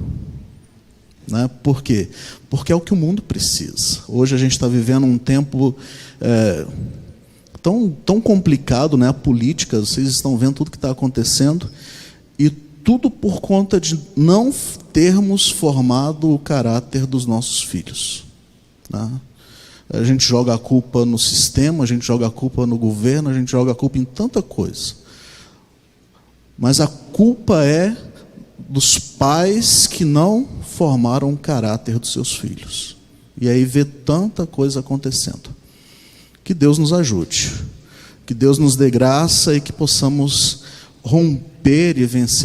né? Por quê? Porque é o que o mundo precisa. Hoje a gente está vivendo um tempo tão complicado, né? A política, vocês estão vendo tudo que está acontecendo, e tudo por conta de não termos formado o caráter dos nossos filhos, né? A gente joga a culpa no sistema, a gente joga a culpa no governo, a gente joga a culpa em tanta coisa. Mas a culpa é dos pais que não formaram o caráter dos seus filhos. E aí vê tanta coisa acontecendo. Que Deus nos ajude. Que Deus nos dê graça e que possamos romper e vencer